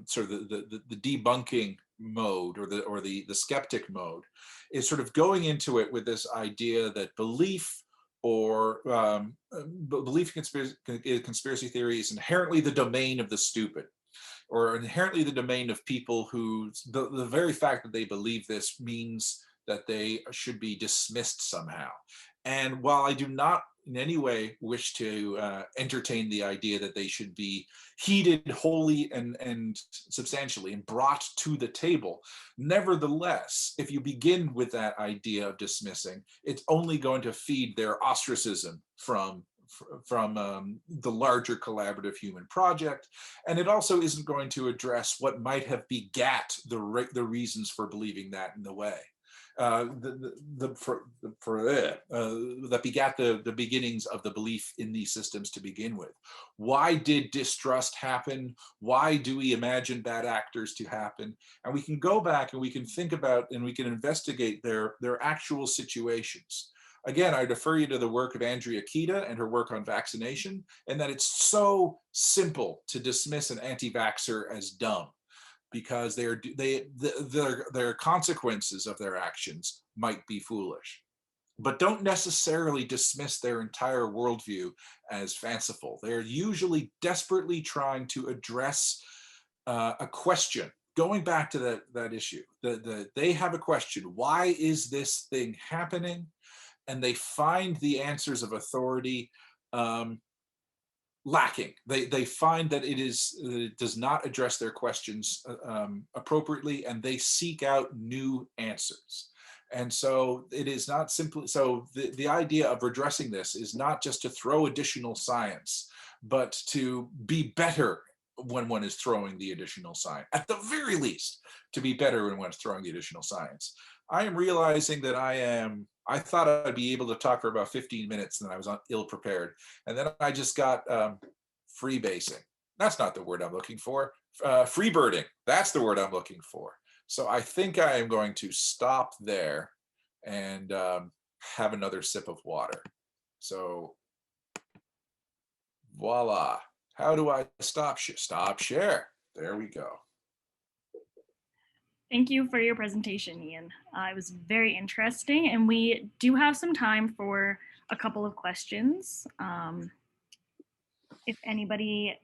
sort of the debunking mode or the skeptic mode is sort of going into it with this idea that belief or belief in conspiracy theory is inherently the domain of the stupid, or inherently the domain of people who the very fact that they believe this means that they should be dismissed somehow. And while I do not in any way wish to entertain the idea that they should be heeded wholly and substantially and brought to the table, nevertheless, if you begin with that idea of dismissing, it's only going to feed their ostracism from the larger collaborative human project, and it also isn't going to address what might have begat the reasons for believing that in the way. That begat the beginnings of the belief in these systems to begin with. Why did distrust happen? Why do we imagine bad actors to happen? And we can go back and we can think about and we can investigate their actual situations. Again, I defer you to the work of Andrea Kita and her work on vaccination, and that it's so simple to dismiss an anti-vaxxer as dumb, because their consequences of their actions might be foolish, but don't necessarily dismiss their entire worldview as fanciful. They're usually desperately trying to address a question. Going back to that issue, they have a question: why is this thing happening? And they find the answers of authority lacking. They find that it does not address their questions appropriately, and they seek out new answers. And so it is not simply, so the idea of redressing this is not just to throw additional science, but to be better when one is throwing the additional science. At the very least, to be better when one's throwing the additional science. I am realizing that I thought I'd be able to talk for about 15 minutes and then I was ill prepared. And then I just got freebasing. That's not the word I'm looking for. Freebirding, that's the word I'm looking for. So I think I am going to stop there and have another sip of water. So voila. How do I stop share? There we go. Thank you for your presentation, Ian. It was very interesting, and we do have some time for a couple of questions. If anybody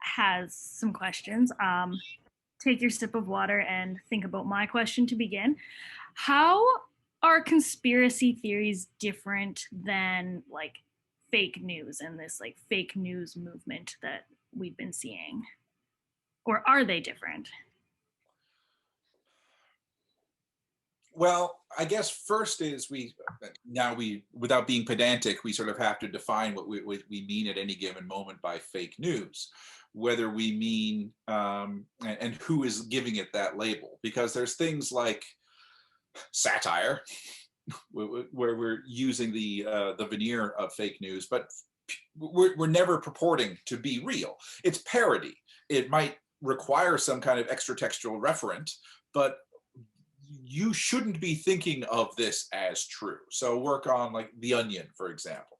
has some questions, take your sip of water and think about my question to begin. How are conspiracy theories different than like fake news and this like fake news movement that we've been seeing? Or are they different? Well, I guess first is without being pedantic, we sort of have to define what we mean at any given moment by fake news, whether we mean and who is giving it that label, because there's things like satire, where we're using the veneer of fake news, but we're never purporting to be real. It's parody. It might require some kind of extra textual referent, but you shouldn't be thinking of this as true. So work on like The Onion, for example.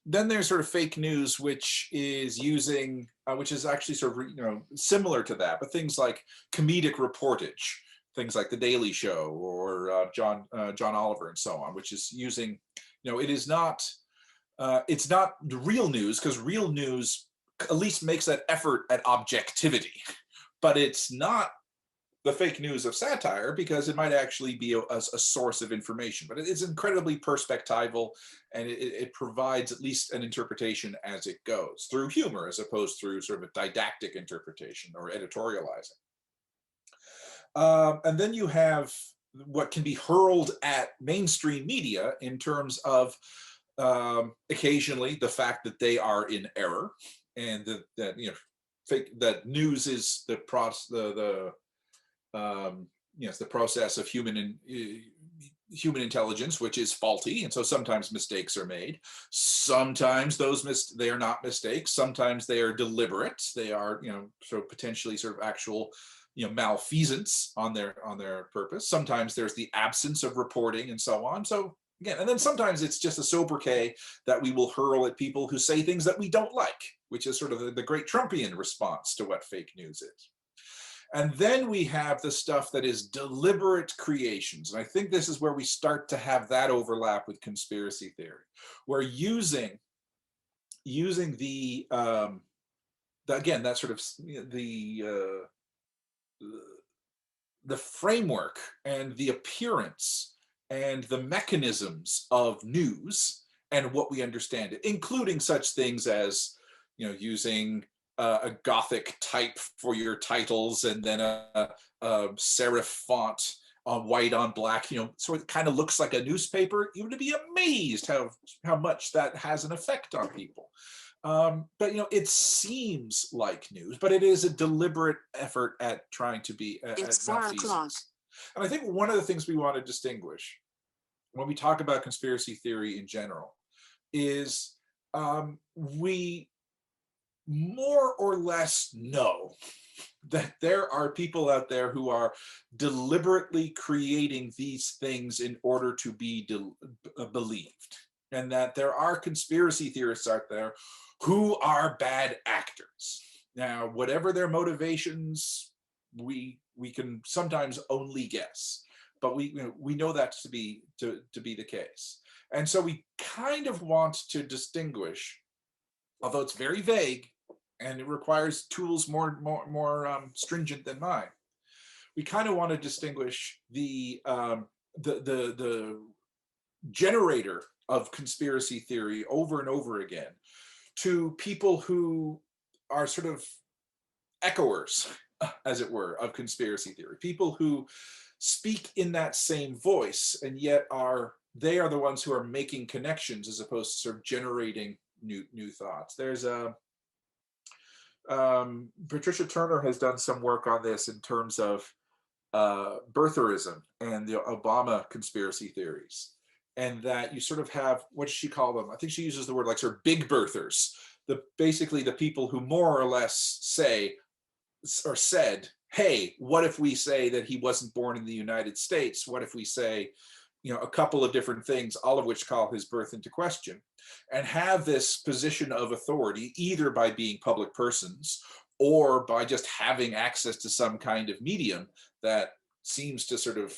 Then there's sort of fake news, which is using, which is actually sort of similar to that, but things like comedic reportage, things like The Daily Show or John Oliver and so on, which is using, it is not, it's not the real news, because real news at least makes that effort at objectivity, but it's not the fake news of satire, because it might actually be a source of information, but it is incredibly perspectival, and it provides at least an interpretation as it goes through humor, as opposed through sort of a didactic interpretation or editorializing. And then you have what can be hurled at mainstream media in terms of occasionally the fact that they are in error, and that news is the process of human intelligence, which is faulty, and so sometimes mistakes are made. Sometimes they are not mistakes. Sometimes they are deliberate. They are sort of potentially sort of actual malfeasance on their purpose. Sometimes there's the absence of reporting and so on. So Again, and then sometimes it's just a sobriquet that we will hurl at people who say things that we don't like, which is sort of the great Trumpian response to what fake news is. And then we have the stuff that is deliberate creations. And I think this is where we start to have that overlap with conspiracy theory, where using again, that sort of the framework and the appearance and the mechanisms of news and what we understand it, including such things as, using a Gothic type for your titles and then a serif font on white on black, so it kind of looks like a newspaper. You would be amazed how much that has an effect on people. But it seems like news, but it is a deliberate effort at trying to be It's 4 o'clock. And I think one of the things we want to distinguish when we talk about conspiracy theory in general is we more or less know that there are people out there who are deliberately creating these things in order to be believed, and that there are conspiracy theorists out there who are bad actors. Now, whatever their motivations, we can sometimes only guess, but we know that to be the case. And so we kind of want to distinguish, although it's very vague and it requires tools more stringent than mine. We kind of want to distinguish the generator of conspiracy theory over and over again to people who are sort of echoers, as it were, of conspiracy theory, people who speak in that same voice, and yet they are the ones who are making connections as opposed to sort of generating new thoughts. There's Patricia Turner has done some work on this in terms of birtherism and the Obama conspiracy theories, and that you sort of have, what does she call them? I think she uses the word like sort of big birthers, basically the people who more or less say or said, hey, what if we say that he wasn't born in the United States? What if we say, a couple of different things, all of which call his birth into question, and have this position of authority either by being public persons or by just having access to some kind of medium that seems to sort of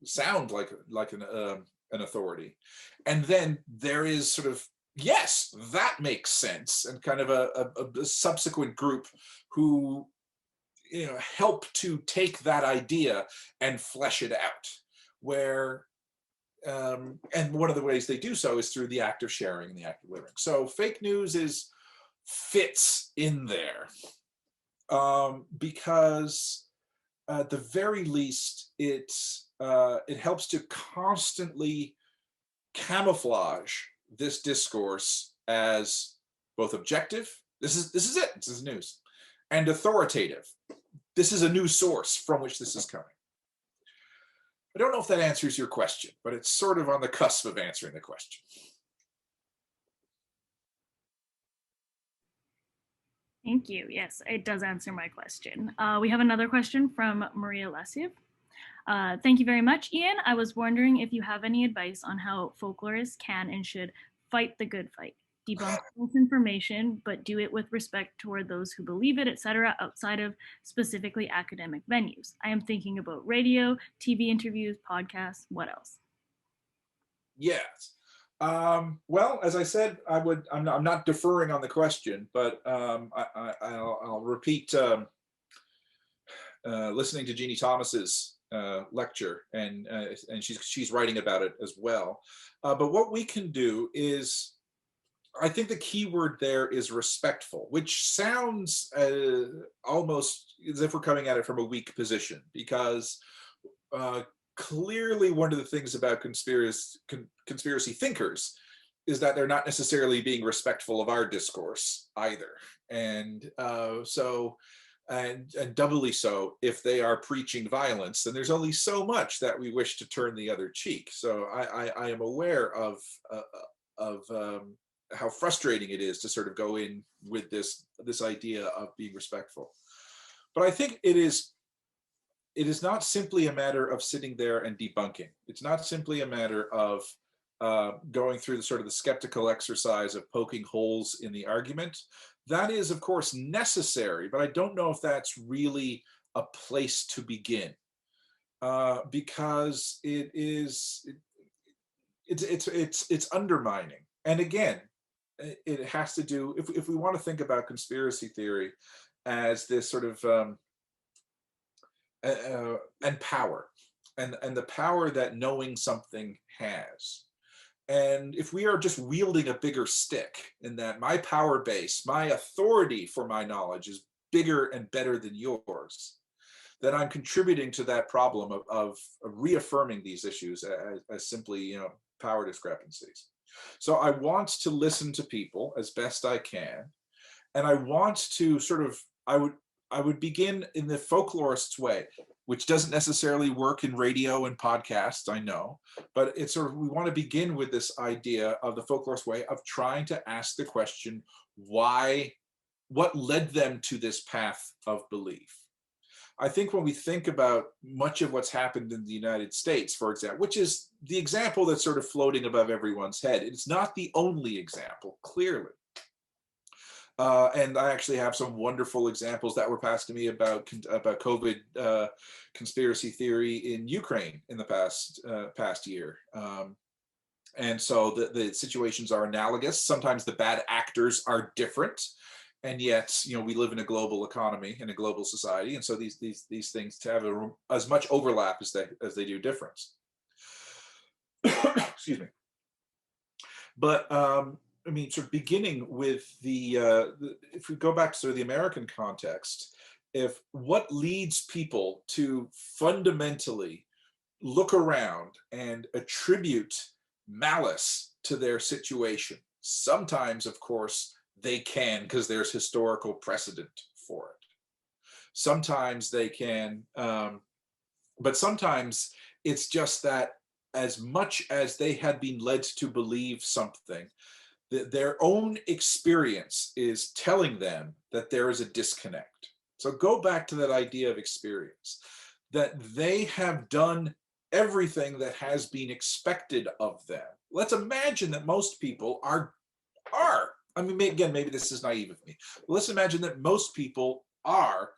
sound like an authority. And then there is sort of, yes, that makes sense, and kind of a subsequent group who help to take that idea and flesh it out, where and one of the ways they do so is through the act of sharing and the act of living. So fake news fits in there because at the very least it helps to constantly camouflage this discourse as both objective, this is it, this is news, and authoritative. This is a new source from which this is coming. I don't know if that answers your question, but it's sort of on the cusp of answering the question. Thank you. Yes, it does answer my question. We have another question from Maria Lesiev. Thank you very much, Ian. I was wondering if you have any advice on how folklorists can and should fight the good fight, debunk false information, but do it with respect toward those who believe it, etc., outside of specifically academic venues. I am thinking about radio, TV interviews, podcasts. What else? Yes. Well, as I said, I'm not deferring on the question, but I'll repeat listening to Jeannie Thomas's lecture, and she's writing about it as well. But what we can do is, I think the key word there is respectful, which sounds almost as if we're coming at it from a weak position, because clearly one of the things about conspiracy thinkers is that they're not necessarily being respectful of our discourse either. And and doubly so if they are preaching violence, then there's only so much that we wish to turn the other cheek. So I am aware of how frustrating it is to sort of go in with this idea of being respectful. But I think it is not simply a matter of sitting there and debunking. It's not simply a matter of going through the sort of the skeptical exercise of poking holes in the argument. That is, of course, necessary, but I don't know if that's really a place to begin, because it's undermining. And again, it has to do, if we want to think about conspiracy theory as this sort of and power, and the power that knowing something has. And if we are just wielding a bigger stick, in that my power base, my authority for my knowledge is bigger and better than yours, then I'm contributing to that problem of reaffirming these issues as simply, power discrepancies. So I want to listen to people as best I can, and I want to sort of, I would begin in the folklorist's way, which doesn't necessarily work in radio and podcasts, I know, but it's sort of, we want to begin with this idea of the folklorist way of trying to ask the question, why, what led them to this path of belief? I think when we think about much of what's happened in the United States, for example, which is the example that's sort of floating above everyone's head, it's not the only example, clearly. And I actually have some wonderful examples that were passed to me about COVID conspiracy theory in Ukraine in the past year. And so the situations are analogous. Sometimes the bad actors are different, and yet we live in a global economy, in a global society, and so these things have as much overlap as they do difference. Excuse me. But I mean, sort of beginning with if we go back to sort of the American context, if what leads people to fundamentally look around and attribute malice to their situation, sometimes, of course, they can because there's historical precedent for it. Sometimes they can, but sometimes it's just that as much as they had been led to believe something, their own experience is telling them that there is a disconnect. So go back to that idea of experience, that they have done everything that has been expected of them. Let's imagine that most people are, I mean, again, maybe this is naive of me. Let's imagine that most people are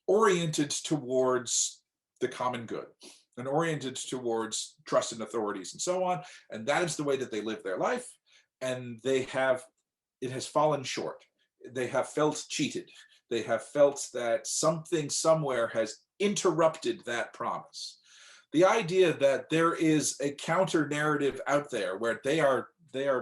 oriented towards the common good and oriented towards trust in authorities and so on. And that is the way that they live their life. And it has fallen short. They have felt cheated. They have felt that something somewhere has interrupted that promise. The idea that there is a counter narrative out there where they are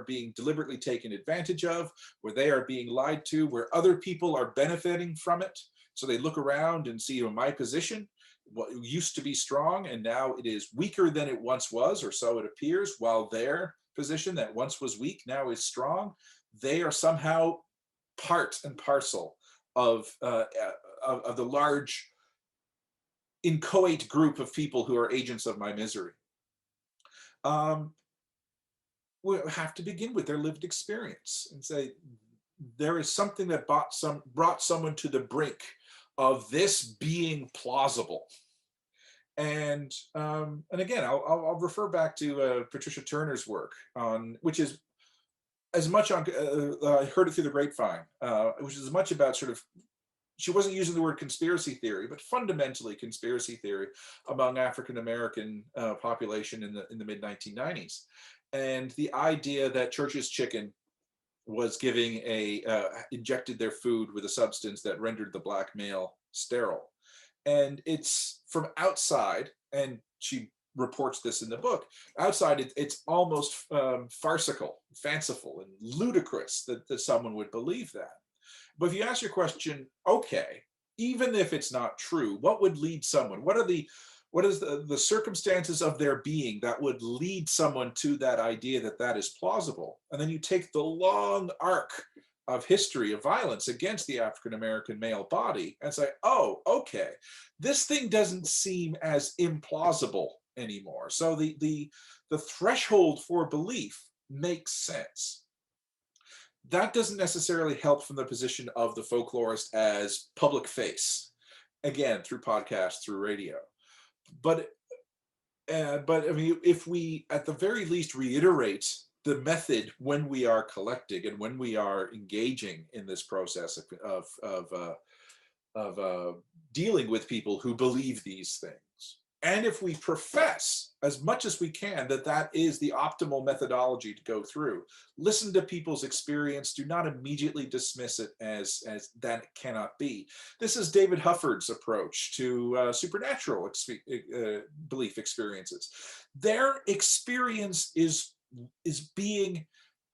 being deliberately taken advantage of, where they are being lied to, where other people are benefiting from it. So they look around and see, my position, what used to be strong, and now it is weaker than it once was, or so it appears, while their position that once was weak now is strong. They are somehow part and parcel of the large inchoate group of people who are agents of my misery. We have to begin with their lived experience and say, there is something that brought someone to the brink of this being plausible. And again, I'll refer back to Patricia Turner's work on, which is as much on, I heard it through the grapevine, which is as much about sort of, she wasn't using the word conspiracy theory, but fundamentally conspiracy theory among African-American population in the mid-1990s. And the idea that Church's Chicken was giving injected their food with a substance that rendered the black male sterile. And it's from outside, and she reports this in the book, outside it's almost farcical, fanciful, and ludicrous that someone would believe that. But if you ask your question, okay, even if it's not true, what would lead someone? What is the circumstances of their being that would lead someone to that idea that is plausible? And then you take the long arc of history of violence against the African-American male body and say, oh, okay, this thing doesn't seem as implausible anymore. So the threshold for belief makes sense. That doesn't necessarily help from the position of the folklorist as public face, again, through podcasts, through radio. But But I mean, if we at the very least reiterate the method when we are collecting and when we are engaging in this process of dealing with people who believe these things, and if we profess as much as we can that that is the optimal methodology to go through, listen to people's experience, do not immediately dismiss it as that it cannot be. This is David Hufford's approach to supernatural belief experiences. Their experience is being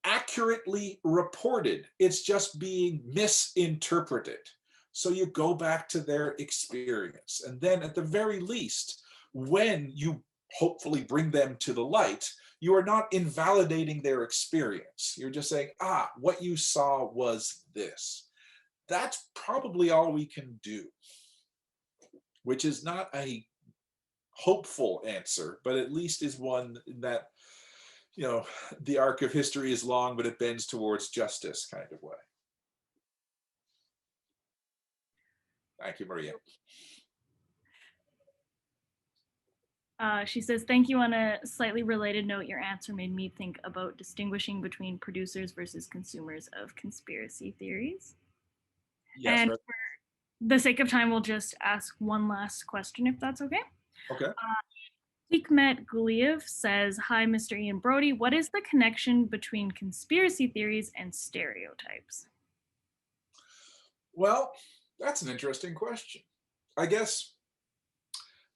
accurately reported. It's just being misinterpreted. So you go back to their experience. And then at the very least, when you hopefully bring them to the light, you are not invalidating their experience. You're just saying, what you saw was this. That's probably all we can do, which is not a hopeful answer, but at least is one that, the arc of history is long, but it bends towards justice kind of way. Thank you, Maria. She says, thank you. On a slightly related note, your answer made me think about distinguishing between producers versus consumers of conspiracy theories. Yes, and for the sake of time, we'll just ask one last question, if that's okay. Okay. Hikmet Guliev says, hi, Mr. Ian Brodie. What is the connection between conspiracy theories and stereotypes? Well, that's an interesting question. I guess,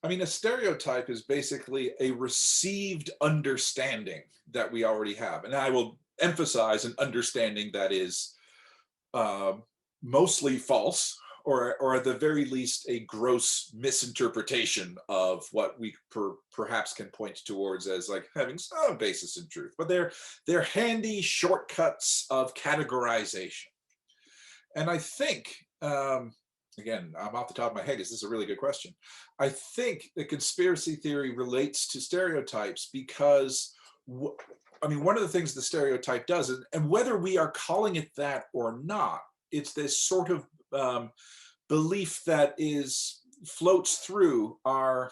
a stereotype is basically a received understanding that we already have. And I will emphasize an understanding that is mostly false, or at the very least, a gross misinterpretation of what we perhaps can point towards as like having some basis in truth. But they're handy shortcuts of categorization. And I think, again, I'm off the top of my head, this is a really good question. I think the conspiracy theory relates to stereotypes because, one of the things the stereotype does, and whether we are calling it that or not, it's this sort of belief that floats through our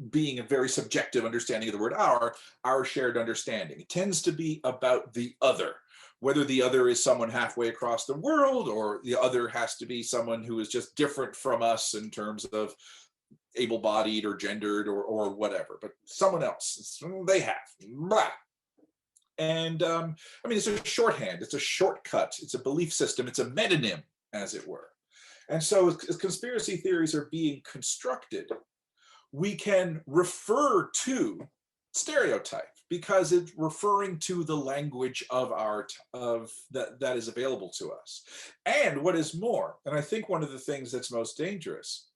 being a very subjective understanding of the word our shared understanding. It tends to be about the other, whether the other is someone halfway across the world or the other has to be someone who is just different from us in terms of able-bodied or gendered or whatever, but someone else, they have. Blah. And it's a shorthand, it's a shortcut, it's a belief system, it's a metonym, as it were. And so as conspiracy theories are being constructed, we can refer to stereotype because it's referring to the language of that is available to us. And what is more, and I think one of the things that's most dangerous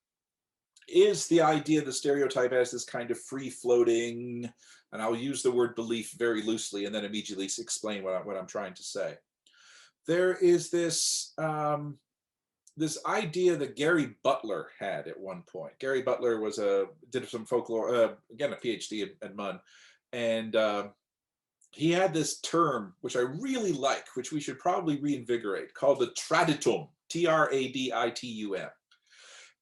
is the idea the stereotype as this kind of free-floating, and I'll use the word belief very loosely and then immediately explain what I'm trying to say. There is this idea that Gary Butler had at one point. Gary Butler did some folklore, again, a PhD at MUN, and he had this term, which I really like, which we should probably reinvigorate, called the traditum, Traditum.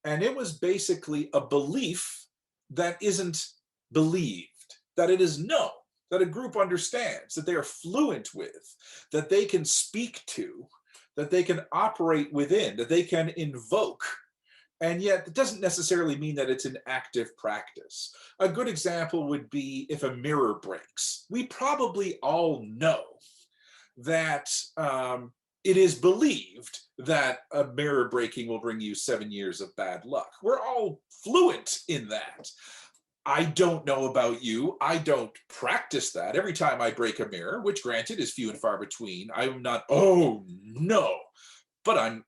And it was basically a belief that isn't believed, that it is known, that a group understands, that they are fluent with, that they can speak to, that they can operate within, that they can invoke. And yet it doesn't necessarily mean that it's an active practice. A good example would be if a mirror breaks. We probably all know that it is believed that a mirror breaking will bring you 7 years of bad luck. We're all fluent in that. I don't know about you. I don't practice that. Every time I break a mirror, which granted is few and far between, I'm not, oh no, but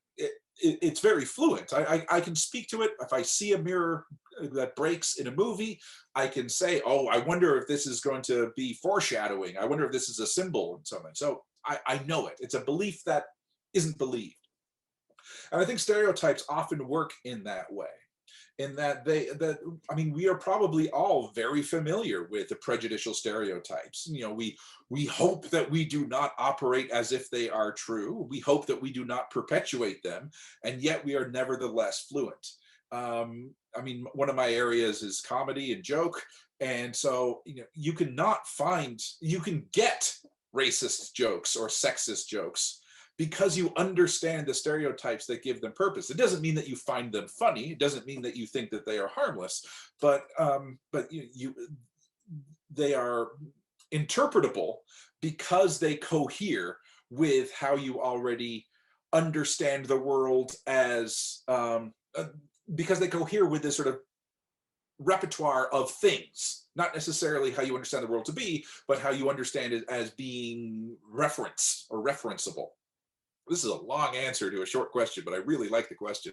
it's very fluent. I can speak to it. If I see a mirror that breaks in a movie, I can say, oh, I wonder if this is going to be foreshadowing. I wonder if this is a symbol and something. So I know it. It's a belief that isn't believed. And I think stereotypes often work in that way. In that we are probably all very familiar with the prejudicial stereotypes. We hope that we do not operate as if they are true. We hope that we do not perpetuate them, and yet we are nevertheless fluent. I mean, one of my areas is comedy and joke. And so, you can get racist jokes or sexist jokes because you understand the stereotypes that give them purpose. It doesn't mean that you find them funny. It doesn't mean that you think that they are harmless, but they are interpretable because they cohere with how you already understand the world as because they cohere with this sort of repertoire of things, not necessarily how you understand the world to be, but how you understand it as being reference or referenceable. This is a long answer to a short question, but I really like the question.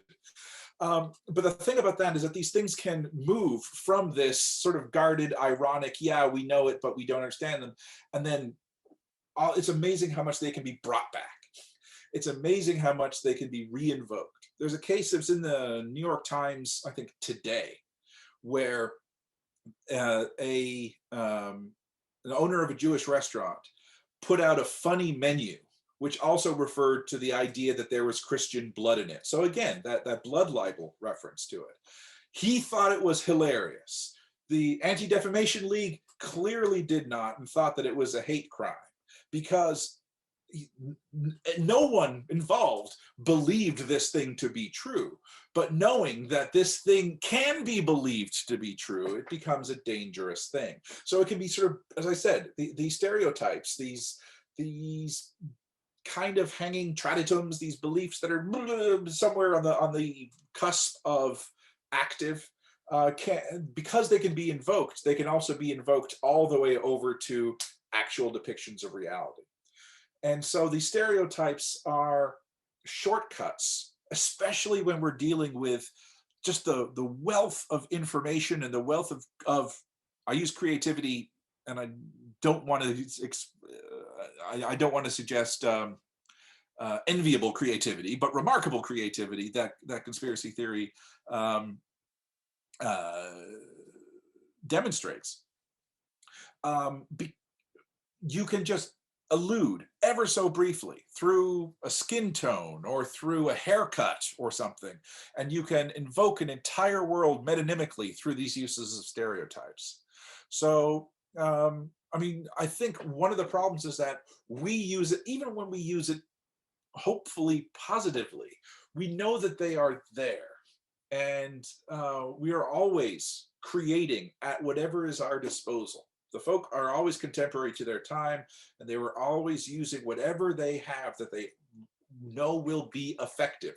But the thing about that is that these things can move from this sort of guarded, ironic, yeah, we know it, but we don't understand them. And then it's amazing how much they can be brought back. It's amazing how much they can be reinvoked. There's a case that's in the New York Times, I think today, where an owner of a Jewish restaurant put out a funny menu, which also referred to the idea that there was Christian blood in it. So again, that blood libel reference to it. He thought it was hilarious. The Anti-Defamation League clearly did not and thought that it was a hate crime because no one involved believed this thing to be true. But knowing that this thing can be believed to be true, it becomes a dangerous thing. So it can be sort of, as I said, these stereotypes, these kind of hanging traditums, these beliefs that are somewhere on the cusp of active, because they can be invoked, they can also be invoked all the way over to actual depictions of reality. And so these stereotypes are shortcuts, especially when we're dealing with just the wealth of information and the wealth of I use creativity, and I don't want to suggest enviable creativity, but remarkable creativity that conspiracy theory demonstrates. You can just allude ever so briefly through a skin tone or through a haircut or something, and you can invoke an entire world metonymically through these uses of stereotypes. So, I mean, I think one of the problems is that we use it, even when we use it hopefully positively, we know that they are there, and we are always creating at whatever is our disposal. The folk are always contemporary to their time, and they were always using whatever they have that they know will be effective.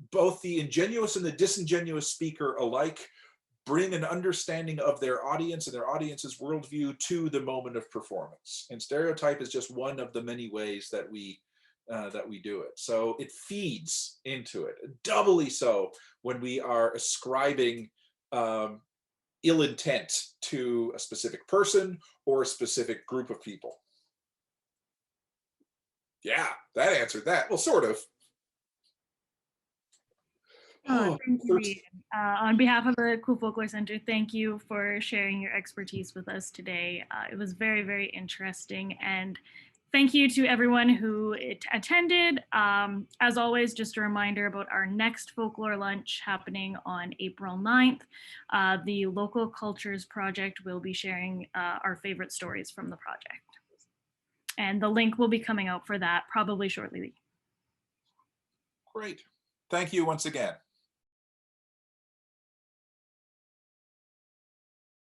Both the ingenuous and the disingenuous speaker alike bring an understanding of their audience and their audience's worldview to the moment of performance. And stereotype is just one of the many ways that we do it. So it feeds into it, doubly so when we are ascribing ill intent to a specific person or a specific group of people. Yeah, that answered that. Well, sort of. Thank you, Ian. On behalf of the Cool Folklore Center, thank you for sharing your expertise with us today. It was very, very interesting. And thank you to everyone who attended. As always, just a reminder about our next folklore lunch happening on April 9th. The Local Cultures Project will be sharing our favorite stories from the project. And the link will be coming out for that probably shortly. Great. Thank you once again.